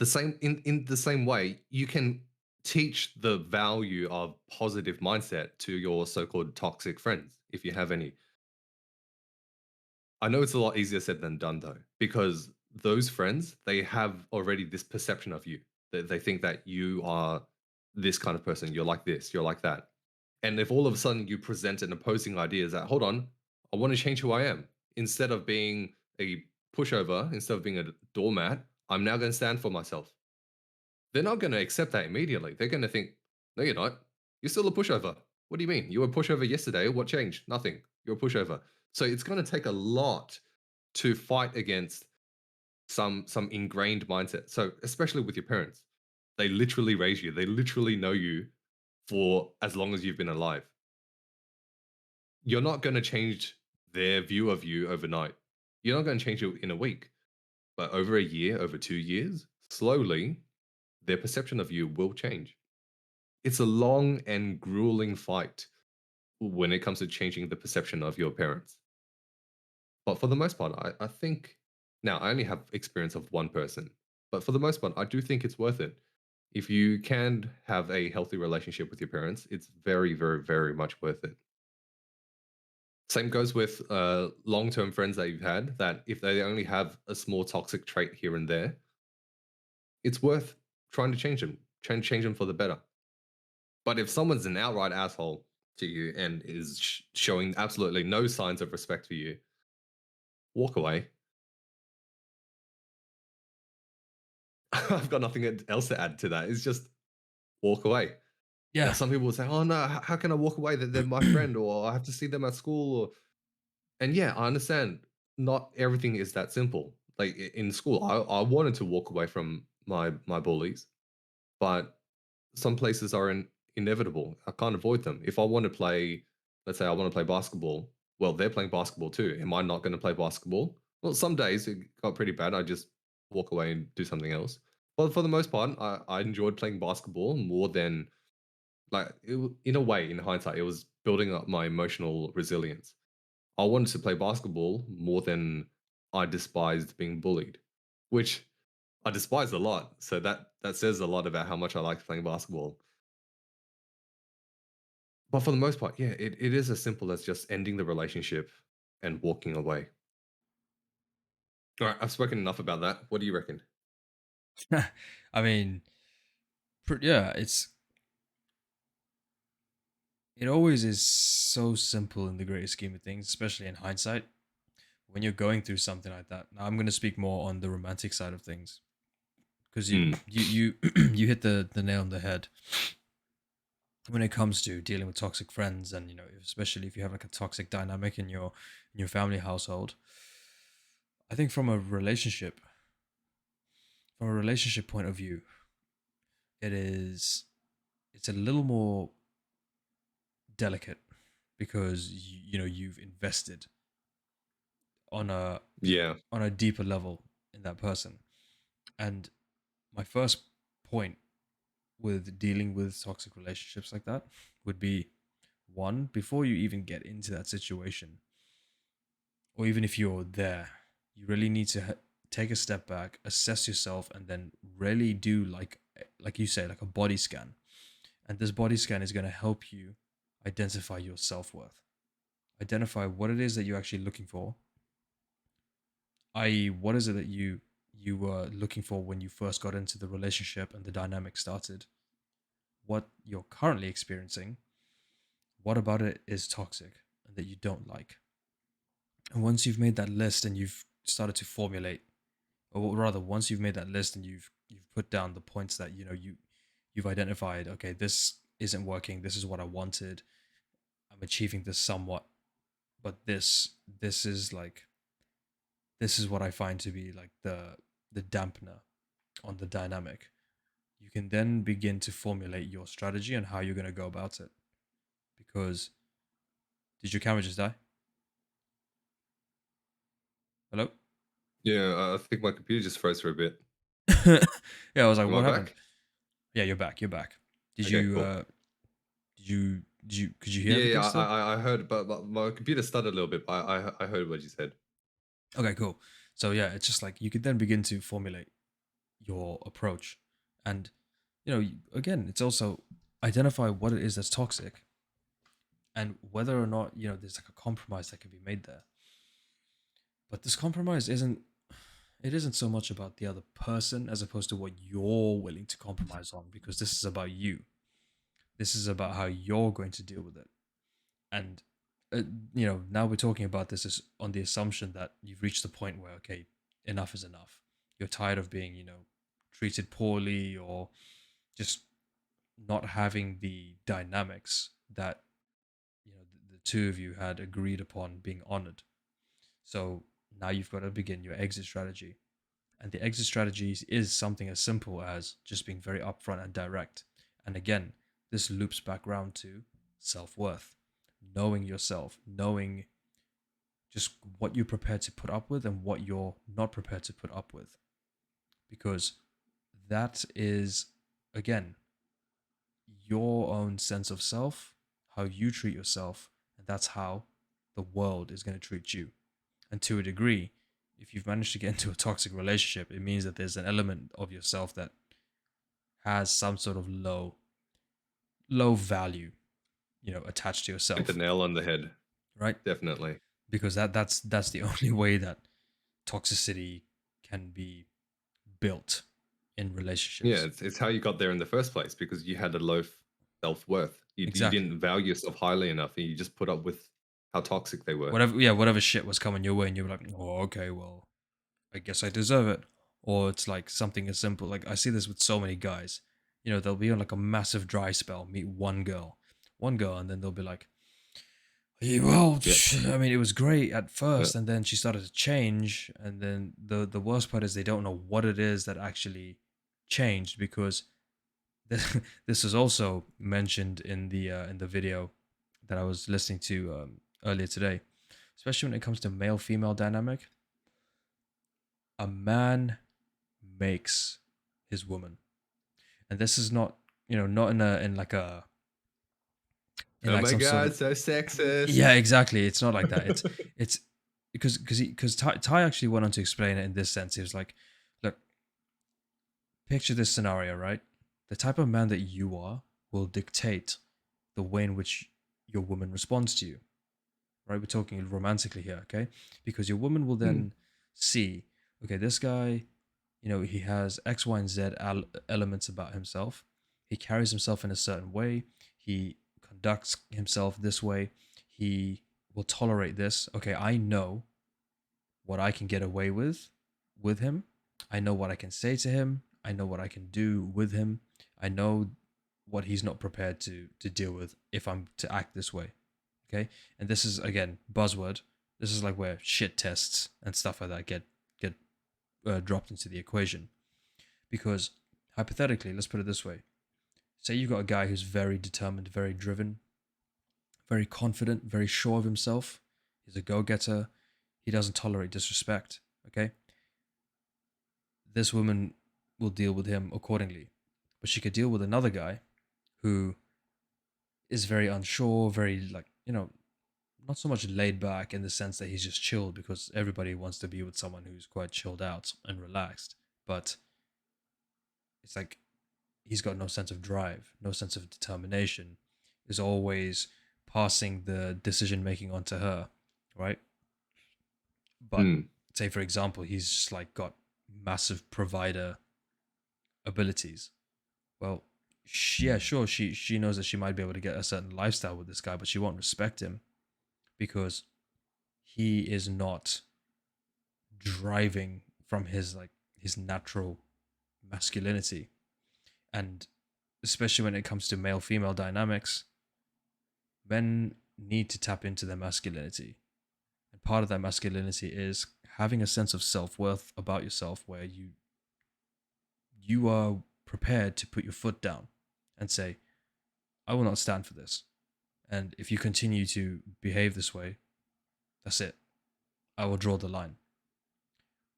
in the same way, you can teach the value of positive mindset to your so-called toxic friends if you have any. I know it's a lot easier said than done though, because those friends, they have already this perception of you. They think that you are this kind of person, you're like this, you're like that. And if all of a sudden you present an opposing idea, is that hold on, I want to change who I am. Instead of being a pushover, instead of being a doormat, I'm now going to stand for myself. They're not going to accept that immediately. They're going to think, no, you're not. You're still a pushover. What do you mean? You were a pushover yesterday. What changed? Nothing. You're a pushover. So it's going to take a lot to fight against some ingrained mindset. So especially with your parents, they literally raise you. They literally know you for as long as you've been alive. You're not going to change their view of you overnight. You're not going to change it in a week, but over a year, over 2 years, slowly, their perception of you will change. It's a long and grueling fight when it comes to changing the perception of your parents. But for the most part, I think now I only have experience of one person, but for the most part, I do think it's worth it. If you can have a healthy relationship with your parents, it's very, very, very much worth it. Same goes with long term friends that you've had, that if they only have a small toxic trait here and there, it's worth trying to change them, trying to change them for the better. But if someone's an outright asshole to you and is showing absolutely no signs of respect for you, walk away. I've got nothing else to add to that. It's just walk away. Now, Yeah. some people will say, "Oh no, how can I walk away? They're my friend, or I have to see them at school." And yeah, I understand. not everything is that simple. Like in school, I wanted to walk away from my bullies, but some places are inevitable. I can't avoid them. If I want to play, let's say I want to play basketball, well, they're playing basketball too. Am I not going to play basketball? Well, some days it got pretty bad. I just walk away and do something else. But for the most part, I enjoyed playing basketball more than like in a way. In hindsight, it was building up my emotional resilience. I wanted to play basketball more than I despised being bullied, which I despised a lot. So that says a lot about how much I liked playing basketball. But for the most part, yeah, it is as simple as just ending the relationship and walking away. All right, I've spoken enough about that. What do you reckon? I mean, yeah, it always is so simple in the greater scheme of things, especially in hindsight. When you're going through something like that. Now I'm going to speak more on the romantic side of things because Mm, you you hit the nail on the head when it comes to dealing with toxic friends, and especially if you have like a toxic dynamic in your family household. I think from a relationship point of view, it's a little more delicate because you've invested on a yeah, on a deeper level in that person. And my first point with dealing with toxic relationships like that would be, one, before you even get into that situation, or even if you're there, you really need to take a step back, assess yourself, and then really do, like you say, like a body scan. And this body scan is going to help you identify your self-worth, identify what it is that you're actually looking for, i.e., what is it that you were looking for when you first got into the relationship and the dynamic started, what you're currently experiencing, what about it is toxic and that you don't like. And once you've made that list and you've started to formulate, or rather, once you've made that list and you've put down the points that you've identified, okay, this isn't working, this is what I wanted, I'm achieving this somewhat, but this is like this is what I find to be like the dampener on the dynamic. You can then begin to formulate your strategy and how you're going to go about it. Because did your camera just die? Hello? yeah. I think my computer just froze for a bit. Yeah, I was like, Am I what happened? back? Yeah, you're back. You're back. Did Okay, you cool. uh could you hear Yeah, everything yeah. still? I heard, but my computer stuttered a little bit. But I heard what you said. Okay, cool. So yeah, it's just like you could then begin to formulate your approach. And again, it's also identify what it is that's toxic and whether or not, there's like a compromise that can be made there. But this compromise isn't so much about the other person as opposed to what you're willing to compromise on, because this is about you. This is about how you're going to deal with it. And uh, now we're talking about this as on the assumption that you've reached the point where, okay, enough is enough. You're tired of being treated poorly, or just not having the dynamics that the two of you had agreed upon being honored. So now you've got to begin your exit strategy. And the exit strategy is something as simple as just being very upfront and direct. And again, this loops back around to self-worth, knowing yourself, knowing just what you're prepared to put up with and what you're not prepared to put up with. Because that is, again, your own sense of self, how you treat yourself, and that's how the world is going to treat you. And to a degree, if you've managed to get into a toxic relationship, it means that there's an element of yourself that has some sort of low value, attached to Hit the yourself, nail on the head. right? Definitely. Because that's the only way that toxicity can be built in Yeah, relationships. it's how you got there in the first place because you had a low self worth. You Exactly. didn't value yourself highly enough, and you just put up with how toxic they were. Whatever, yeah, whatever shit was coming your way, and you were like, oh, okay, well, I guess I deserve it. Or it's like something as simple. Like I see this with so many guys. They'll be on like a massive dry spell, meet one girl, and then they'll be like, Well, Yeah. I mean, it was great at Yeah. first, and then she started to change, and then the worst part is they don't know what it is that actually changed, because this, this is also mentioned in the video that I was listening to earlier today, especially when it comes to male female dynamic. A man makes his woman, and this is not, not in like a, in Oh like my some sort god, of, so sexist. yeah, exactly. It's not like that. It's because Ty actually went on to explain it in this sense. He was like, look, picture this scenario, right? The type of man that you are will dictate the way in which your woman responds to you, right? We're talking romantically here, okay? Because your woman will Mm, then see, okay, this guy, he has X, Y, and Z elements about himself. He carries himself in a certain way. He conducts himself this way. He will tolerate this. Okay, I know what I can get away with him. I know what I can say to him. I know what I can do with him. I know what he's not prepared to deal with if I'm to act this way. Okay, and this is again buzzword. This is like where shit tests and stuff like that get dropped into the equation. Because hypothetically, let's put it this way: say you've got a guy who's very determined, very driven, very confident, very sure of himself. He's a go-getter. He doesn't tolerate disrespect. Okay, this woman will deal with him accordingly. But she could deal with another guy who is very unsure, very like, not so much laid back in the sense that he's just chilled, because everybody wants to be with someone who's quite chilled out and relaxed. But it's like he's got no sense of drive, no sense of determination, is always passing the decision making onto her, right? But mm, say for example, he's just like got massive provider abilities. Well, yeah, sure, she knows that she might be able to get a certain lifestyle with this guy, but she won't respect him because he is not driving from his like his natural masculinity. And especially when it comes to male female dynamics, men need to tap into their masculinity. And part of that masculinity is having a sense of self-worth about yourself, where you are prepared to put your foot down and say, I will not stand for this. And if you continue to behave this way, that's it. I will draw the line.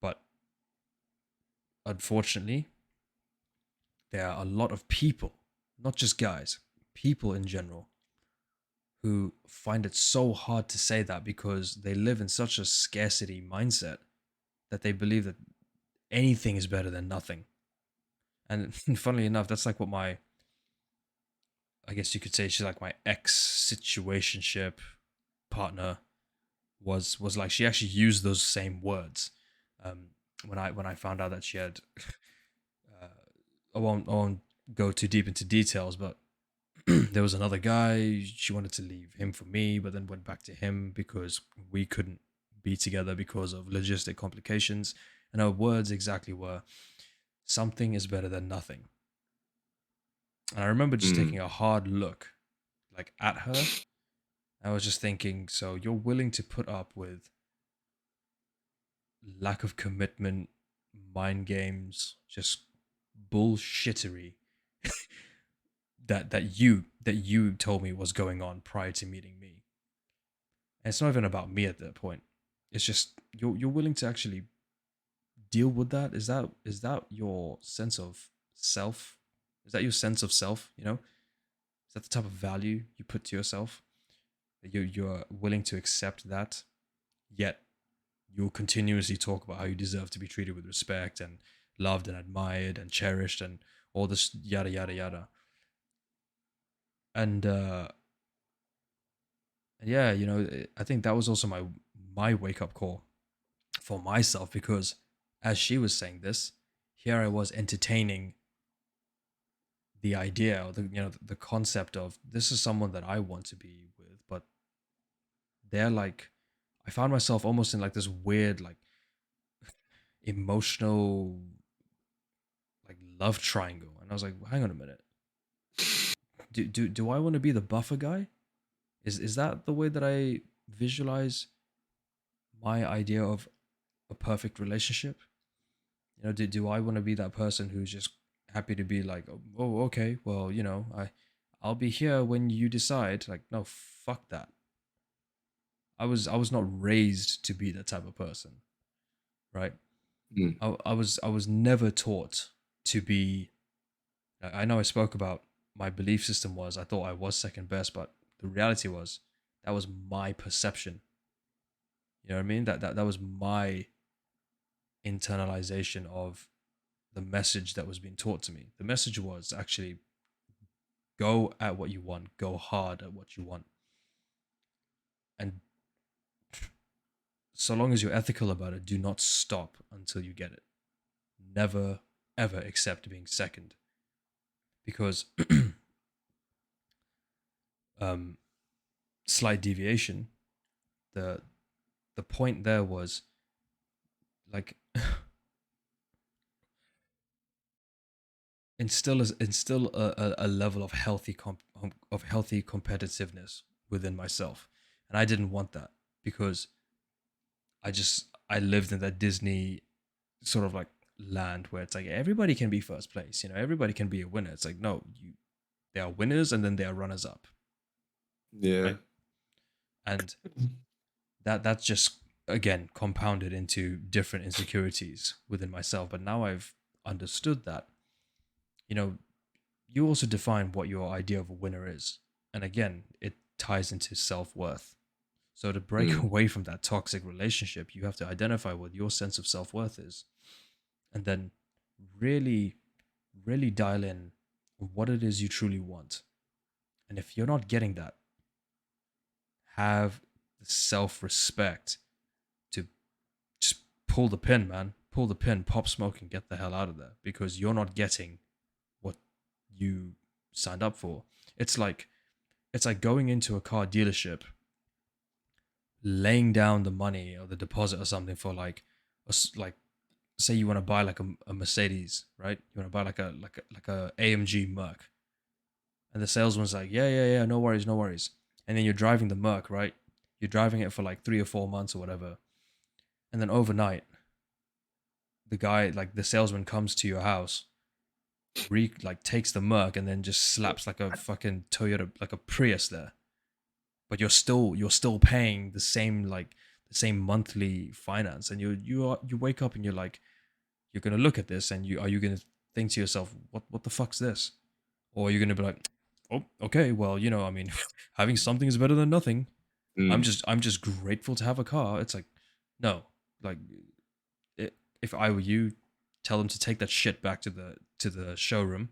But unfortunately, there are a lot of people, not just guys, people in general, who find it so hard to say that because they live in such a scarcity mindset that they believe that anything is better than nothing. And funnily enough, that's like what I guess you could say she's like my ex situationship partner was like. She actually used those same words when I found out that she had. Uh, I won't go too deep into details, but there was another guy. She wanted to leave him for me, but then went back to him because we couldn't be together because of logistic complications. And her words exactly were, "Something is better than nothing." And I remember just mm. taking a hard look, like at her. I was just thinking, so you're willing to put up with lack of commitment, mind games, just bullshittery that you told me was going on prior to meeting me. And it's not even about me at that point. It's just you're willing to actually deal with that. Is that your sense of self? Is that your sense of self? Is that the type of value you put to yourself? That you're willing to accept that, yet you'll continuously talk about how you deserve to be treated with respect and loved and admired and cherished and all this yada yada yada. And yeah, I think that was also my wake up call for myself, because as she was saying this, here I was entertaining the idea, or the concept of, this is someone that I want to be with, but they're like, I found myself almost in like this weird like emotional like love triangle, and I was like, hang on a minute, do I want to be the buffer guy? Is that the way that I visualize my idea of a perfect relationship? Do I want to be that person who's just happy to be like, oh, okay, well, I'll be here when you decide. Like, no, fuck that. I was not raised to be that type of person, right? Mm. I was never taught to be. I know I spoke about my belief system was I thought I was second best, but the reality was that was my perception. You know what I mean? That was my internalization of the message that was being taught to me. The message was actually go at what you want, go hard at what you want. And so long as you're ethical about it, do not stop until you get it. Never, ever accept being second. Because, um, slight deviation, the the point there was like instill a level of healthy competitiveness within myself, and I didn't want that because I lived in that Disney sort of like land where it's like everybody can be first place, everybody can be a winner. It's like no, they are winners and then they are runners up, Yeah. right? And that's just again compounded into different insecurities within myself. But now I've understood that, you know, you also define what your idea of a winner is. And again, it ties into self-worth. So to break Mm. away from that toxic relationship, you have to identify what your sense of self-worth is and then really really dial in what it is you truly want. And if you're not getting that, have the self-respect to just pull the pin, man. Pull the pin, pop smoke, and get the hell out of there because you're not getting what you signed up for. It's like going into a car dealership, laying down the money or the deposit or something for like like say you want to buy like a Mercedes, right? You want to buy like a AMG Merc, and the salesman's like, yeah, yeah, yeah, no worries, no worries. And then you're driving the Merc, right? You're driving it for like 3 or 4 months or whatever, and then overnight, the guy, like the salesman, comes to your house, like takes the Merc, and then just slaps like a fucking Toyota, like a Prius there. But you're still paying the same monthly finance, and you wake up and you're like, you're gonna look at this, and you gonna think to yourself, what the fuck's this? Or you're gonna be like, oh, okay, well, I mean, having something is better than nothing. I'm Mm. just I'm just grateful to have a car. It's like, no, like if I were you, tell them to take that shit back to the showroom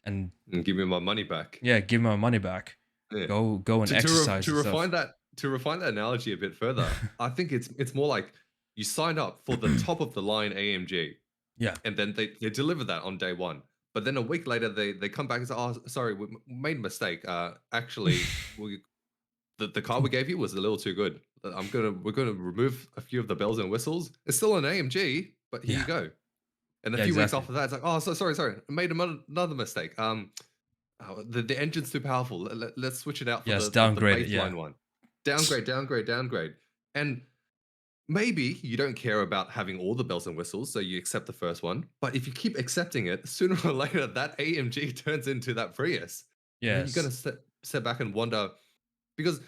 and And give me my money back. yeah, give me my money back. Yeah. Go and exercise To and refine stuff. that analogy a bit further, I think it's more like you sign up for the top of the line AMG, Yeah, and then they deliver that on day one. But then a week later, they come back and say, "Oh, sorry, we made a mistake. Actually, the car we gave you was a little too good. We're gonna remove a few of the bells and whistles. It's still an AMG, but here you yeah, go." And a yeah, few weeks exactly. after that, it's like, "Oh, sorry, I made another mistake. Oh, the engine's too powerful. Let's switch it out for Yes, the downgrade it. Yeah, baseline one. Downgrade, downgrade, downgrade." And maybe you don't care about having all the bells and whistles, so you accept the first one. But if you keep accepting it, sooner or later that AMG turns into that Prius, and then you're gonna yes, sit back and wonder because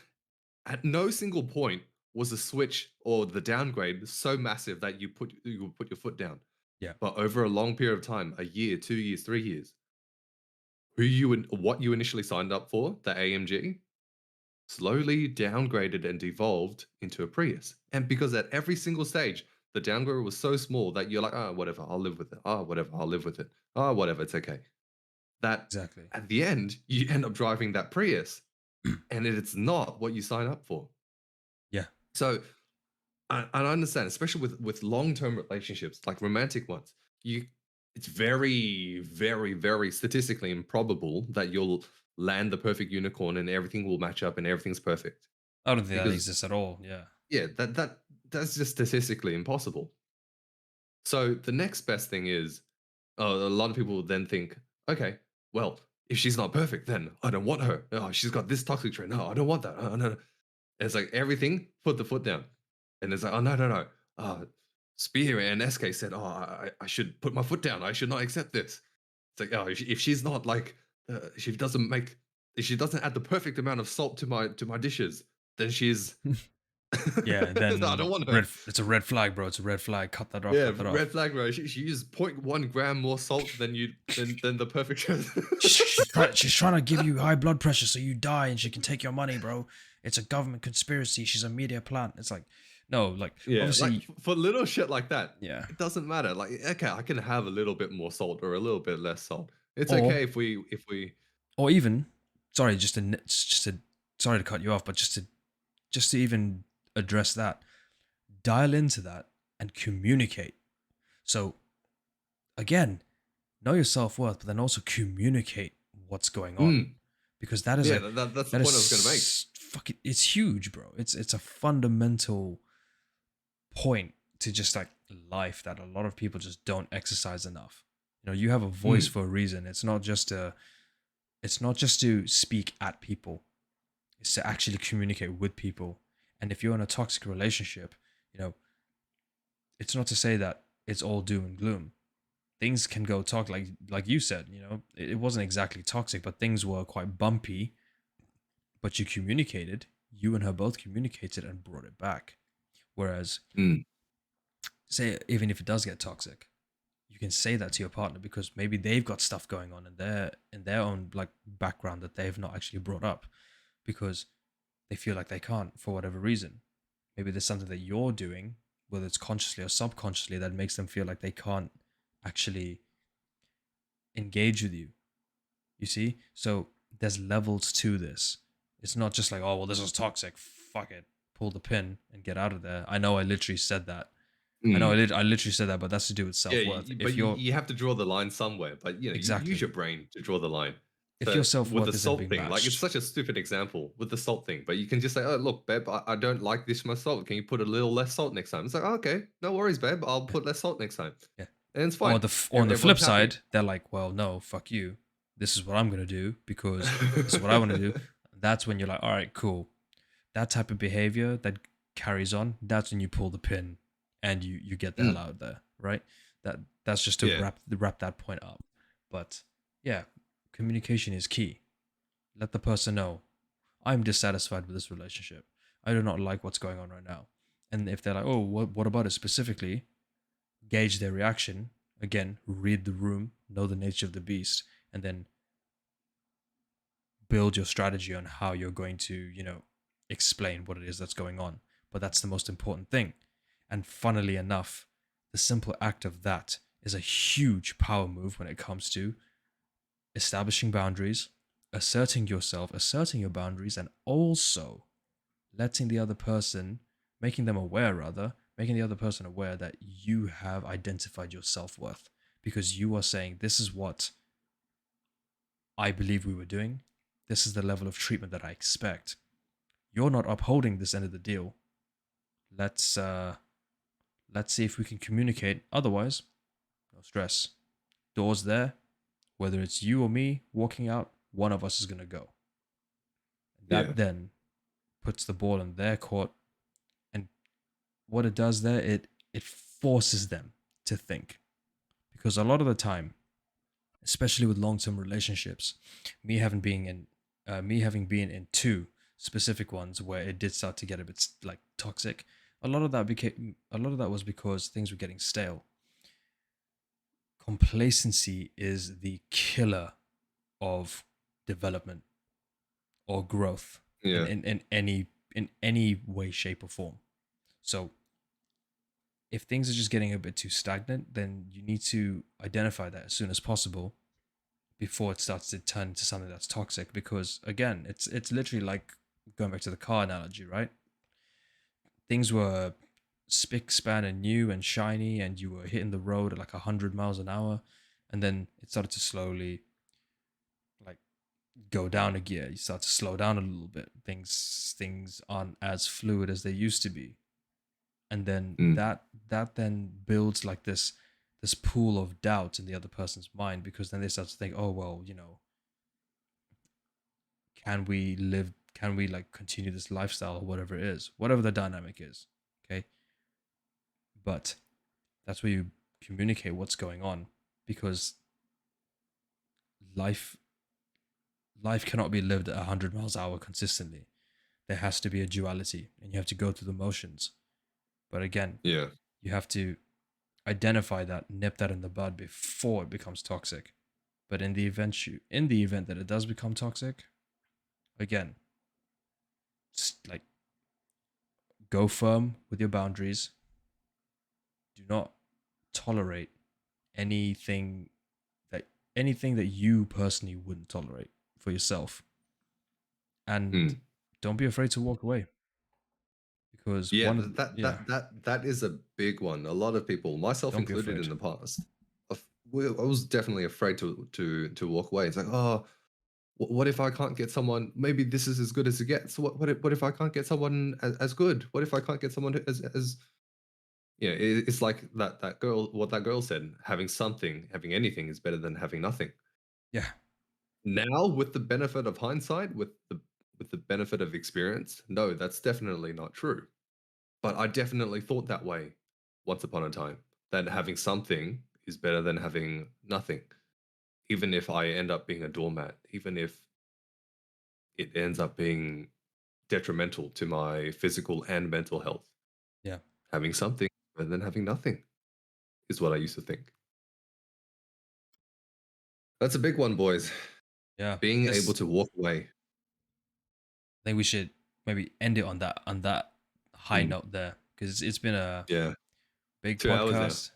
at no single point was the switch or the downgrade so massive that you put your foot down. yeah, But over a long period of time, a year, 2 years, 3 years, what you initially signed up for, the AMG, slowly downgraded and devolved into a Prius. And because at every single stage, the downgrade was so small that you're like, oh, whatever, I'll live with it. Oh, whatever, I'll live with it. Oh, whatever, it's okay. That exactly. at the end, you end up driving that Prius and it's not what you sign up for. Yeah, So I understand, especially with long-term relationships, like romantic ones, you it's very, very, very statistically improbable that you'll land the perfect unicorn and everything will match up and everything's perfect. I don't think that Because exists at all. Yeah, yeah, that's just statistically impossible. So the next best thing is a lot of people will then think, okay, well, if she's not perfect, then I don't want her. Oh, she's got this toxic trait. No, I don't want that. Oh, no, no. And it's like everything, put the foot down. And it's like, oh, no, no, no. Spear and SK said, oh, I should put my foot down. I should not accept this. It's like, oh, if she's not like, she doesn't make, if she doesn't add the perfect amount of salt to my dishes, then she's, Yeah, I don't then want her. it's a red flag, bro. It's a red flag. Cut that off. Yeah, Cut that red off. flag, bro. She used 0.1 gram more salt than the perfect. She's trying to give you high blood pressure so you die and she can take your money, bro. It's a government conspiracy. She's a media plant. It's like, no, like Yeah, like obviously, for little shit like that, yeah. it doesn't matter. Like, okay, I can have a little bit more salt or a little bit less salt. It's Or okay if we even, sorry, sorry to cut you off, but just to even address that, dial into that and communicate. So again, know your self-worth, but then also communicate what's going on, mm, because that is yeah, a that's the that point I was gonna make. is fucking, it's huge, bro. It's a fundamental point to just like life that a lot of people just don't exercise enough. You know, you have a voice Mm, for a reason. It's not just to speak at people. It's to actually communicate with people. And if you're in a toxic relationship, you know, it's not to say that it's all doom and gloom. Things can go like you said, you know, it wasn't exactly toxic, but things were quite bumpy, but you communicated, you and her both communicated and brought it back. Whereas, mm, say even if it does get toxic, you can say that to your partner because maybe they've got stuff going on in their own like background that they've not actually brought up because they feel like they can't for whatever reason. Maybe there's something that you're doing, whether it's consciously or subconsciously, that makes them feel like they can't actually engage with you. You see? So there's levels to this. It's not just like, oh, well, this was toxic. Fuck it. Pull the pin and get out of there. I know I literally said that. mm. I literally said that, but that's to do with Yeah, self worth. but you have to draw the line somewhere. But you use Exactly. your brain to draw the line. If your So self with the worth isn't salt being thing, like it's matched, such a stupid example with the salt thing, but you can just say, "Oh, look, babe, I don't like this much salt. Can you put a little less salt next time?" It's like, oh, "Okay, no worries, babe. I'll yeah, put less salt next time," yeah. and it's fine. Or on the flip Everyone's happy. side, they're like, well, no, fuck you. This is what I'm gonna do because this is what I want to do. That's when you're like, all right, cool. That type of behavior that carries on, that's when you pull the pin and you get the hell Mm, out of there, right? That's just to yeah, wrap that point up. But yeah, communication is key. Let the person know I'm dissatisfied with this relationship. I do not like what's going on right now. And if they're like, oh, what about it specifically? Gauge their reaction. Again, read the room, know the nature of the beast, and then build your strategy on how you're going to, you know, explain what it is that's going on. But that's the most important thing. And funnily enough, the simple act of that is a huge power move when it comes to establishing boundaries, asserting yourself, asserting your boundaries, and also letting the other person, making them aware rather, making the other person aware that you have identified your self worth because you are saying, this is what I believe we were doing. This is the level of treatment that I expect. You're not upholding this end of the deal. Let's uh let's see if we can communicate. Otherwise, no stress. Doors there. Whether it's you or me walking out, one of us is gonna go. yeah, That then puts the ball in their court, and what it does there, it forces them to think. Because a lot of the time, especially with long-term relationships, me having been in two specific ones where it did start to get a bit like toxic, a lot of that was because things were getting stale. Complacency is the killer of development or growth yeah. in any way, shape, or form. So if things are just getting a bit too stagnant, then you need to identify that as soon as possible before it starts to turn into something that's toxic. Because again, it's literally like going back to the car analogy, right? Things were spick span and new and shiny, and you were hitting the road at like 100 miles an hour, and then it started to slowly like go down a gear. You start to slow down a little bit. Things aren't as fluid as they used to be, and then Mm, that then builds like this pool of doubt in the other person's mind because then they start to think, oh well, you know, can we like continue this lifestyle or whatever it is, whatever the dynamic is. Okay. But that's where you communicate what's going on, because life life cannot be lived at 100 miles an hour consistently. There has to be a duality, and you have to go through the motions. But again, Yeah. you have to identify that, nip that in the bud before it becomes toxic. But in the event that it does become toxic, again, just like go firm with your boundaries. Do not tolerate anything that anything that you personally wouldn't tolerate for yourself, and Mm. don't be afraid to walk away, because Yeah, one of yeah, that is a big one. A lot of people, myself don't be included, afraid. in the past, I was definitely afraid to walk away. It's like, oh, what if I can't get someone? Maybe this is as good as it gets. What if I can't get someone as good? What if I can't get someone as yeah? It's like that girl. What that girl said: having something, having anything, is better than having nothing. Yeah, Now, with the benefit of hindsight, with the benefit of experience, no, that's definitely not true. But I definitely thought that way once upon a time, that having something is better than having nothing. Even if I end up being a doormat, even if it ends up being detrimental to my physical and mental health, yeah, having something better than having nothing is what I used to think. That's a big one, boys. yeah. Being able This to walk away. I think we should maybe end it on that high Mm, note there, because it's been a yeah, big 2 hours now. podcast.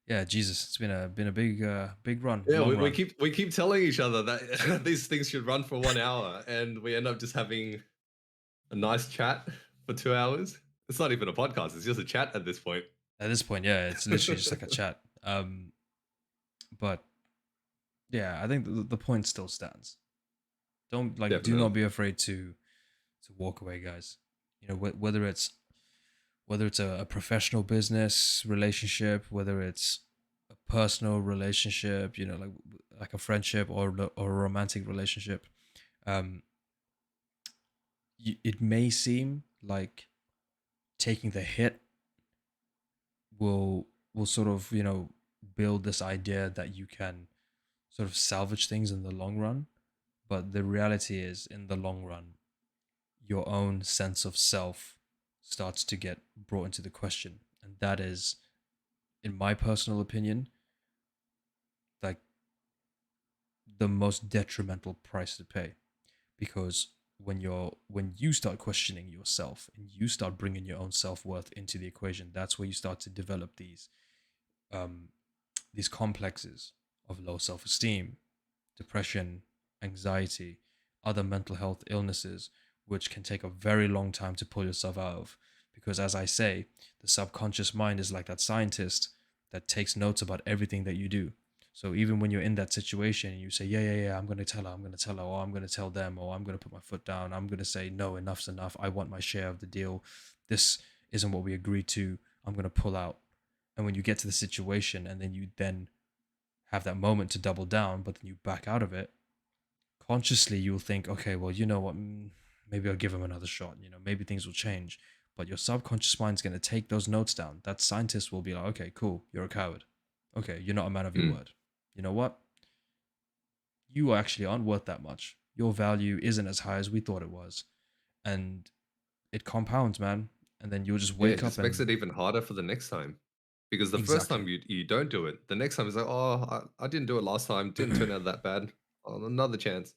Yeah, Jesus, it's been a big big run, Yeah, long we run. keep telling each other that these things should run for 1 hour, and we end up just having a nice chat for 2 hours. It's not even a podcast; it's just a chat at this point. At this point, yeah, it's literally just like a chat. But yeah, I think the point still stands. Don't like do not Definitely. be afraid to walk away, guys. You know, whether it's a professional business relationship, whether it's a personal relationship, you know, like a friendship or a romantic relationship. Um, it may seem like taking the hit will sort of, you know, build this idea that you can sort of salvage things in the long run, but the reality is, in the long run, your own sense of self starts to get brought into the question, and that is, in my personal opinion, like the most detrimental price to pay, because when you start questioning yourself and you start bringing your own self-worth into the equation, that's where you start to develop um these complexes of low self-esteem, depression, anxiety, other mental health illnesses, which can take a very long time to pull yourself out of. Because, as I say, the subconscious mind is like that scientist that takes notes about everything that you do. So even when you're in that situation and you say, yeah, yeah, yeah, I'm going to tell her, I'm going to tell her, or I'm going to tell them, or I'm going to put my foot down, I'm going to say, no, enough's enough. I want my share of the deal. This isn't what we agreed to. I'm going to pull out. And when you get to the situation and then you then have that moment to double down, but then you back out of it, consciously you'll think, okay, well, you know what? Maybe I'll give him another shot. You know, maybe things will change. But your subconscious mind's going to take those notes down. That scientist will be like, okay, cool, you're a coward. Okay, you're not a man of your Mm, word. You know what? You actually aren't worth that much. Your value isn't as high as we thought it was. And it compounds, man. And then you'll just yeah, it wake up just makes and it even harder for the next time. Because the first time exactly. you don't do it, the next time is like, oh, I didn't do it last time, didn't turn out that bad. Oh, another chance,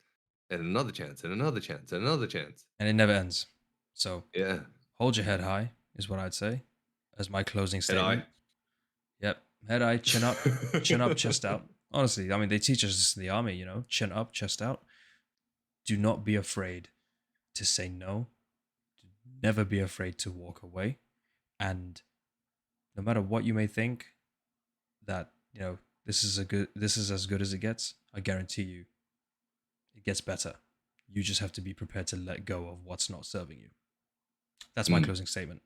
and another chance, and another chance, and another chance. And it never ends. So Yeah, hold your head high, is what I'd say as my closing and statement. Yep. Head high, chin up, chest out. Honestly, I mean, they teach us this in the army, you know, chin up, chest out. Do not be afraid to say no. Never be afraid to walk away. And no matter what you may think, that, you know, this is as good as it gets, I guarantee you, it gets better. You just have to be prepared to let go of what's not serving you. That's my Mm, closing statement.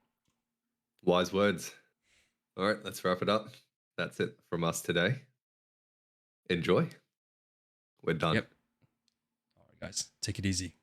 wise words. All right, let's wrap it up. That's it from us today. Enjoy. We're done. Yep. All right, guys, take it easy.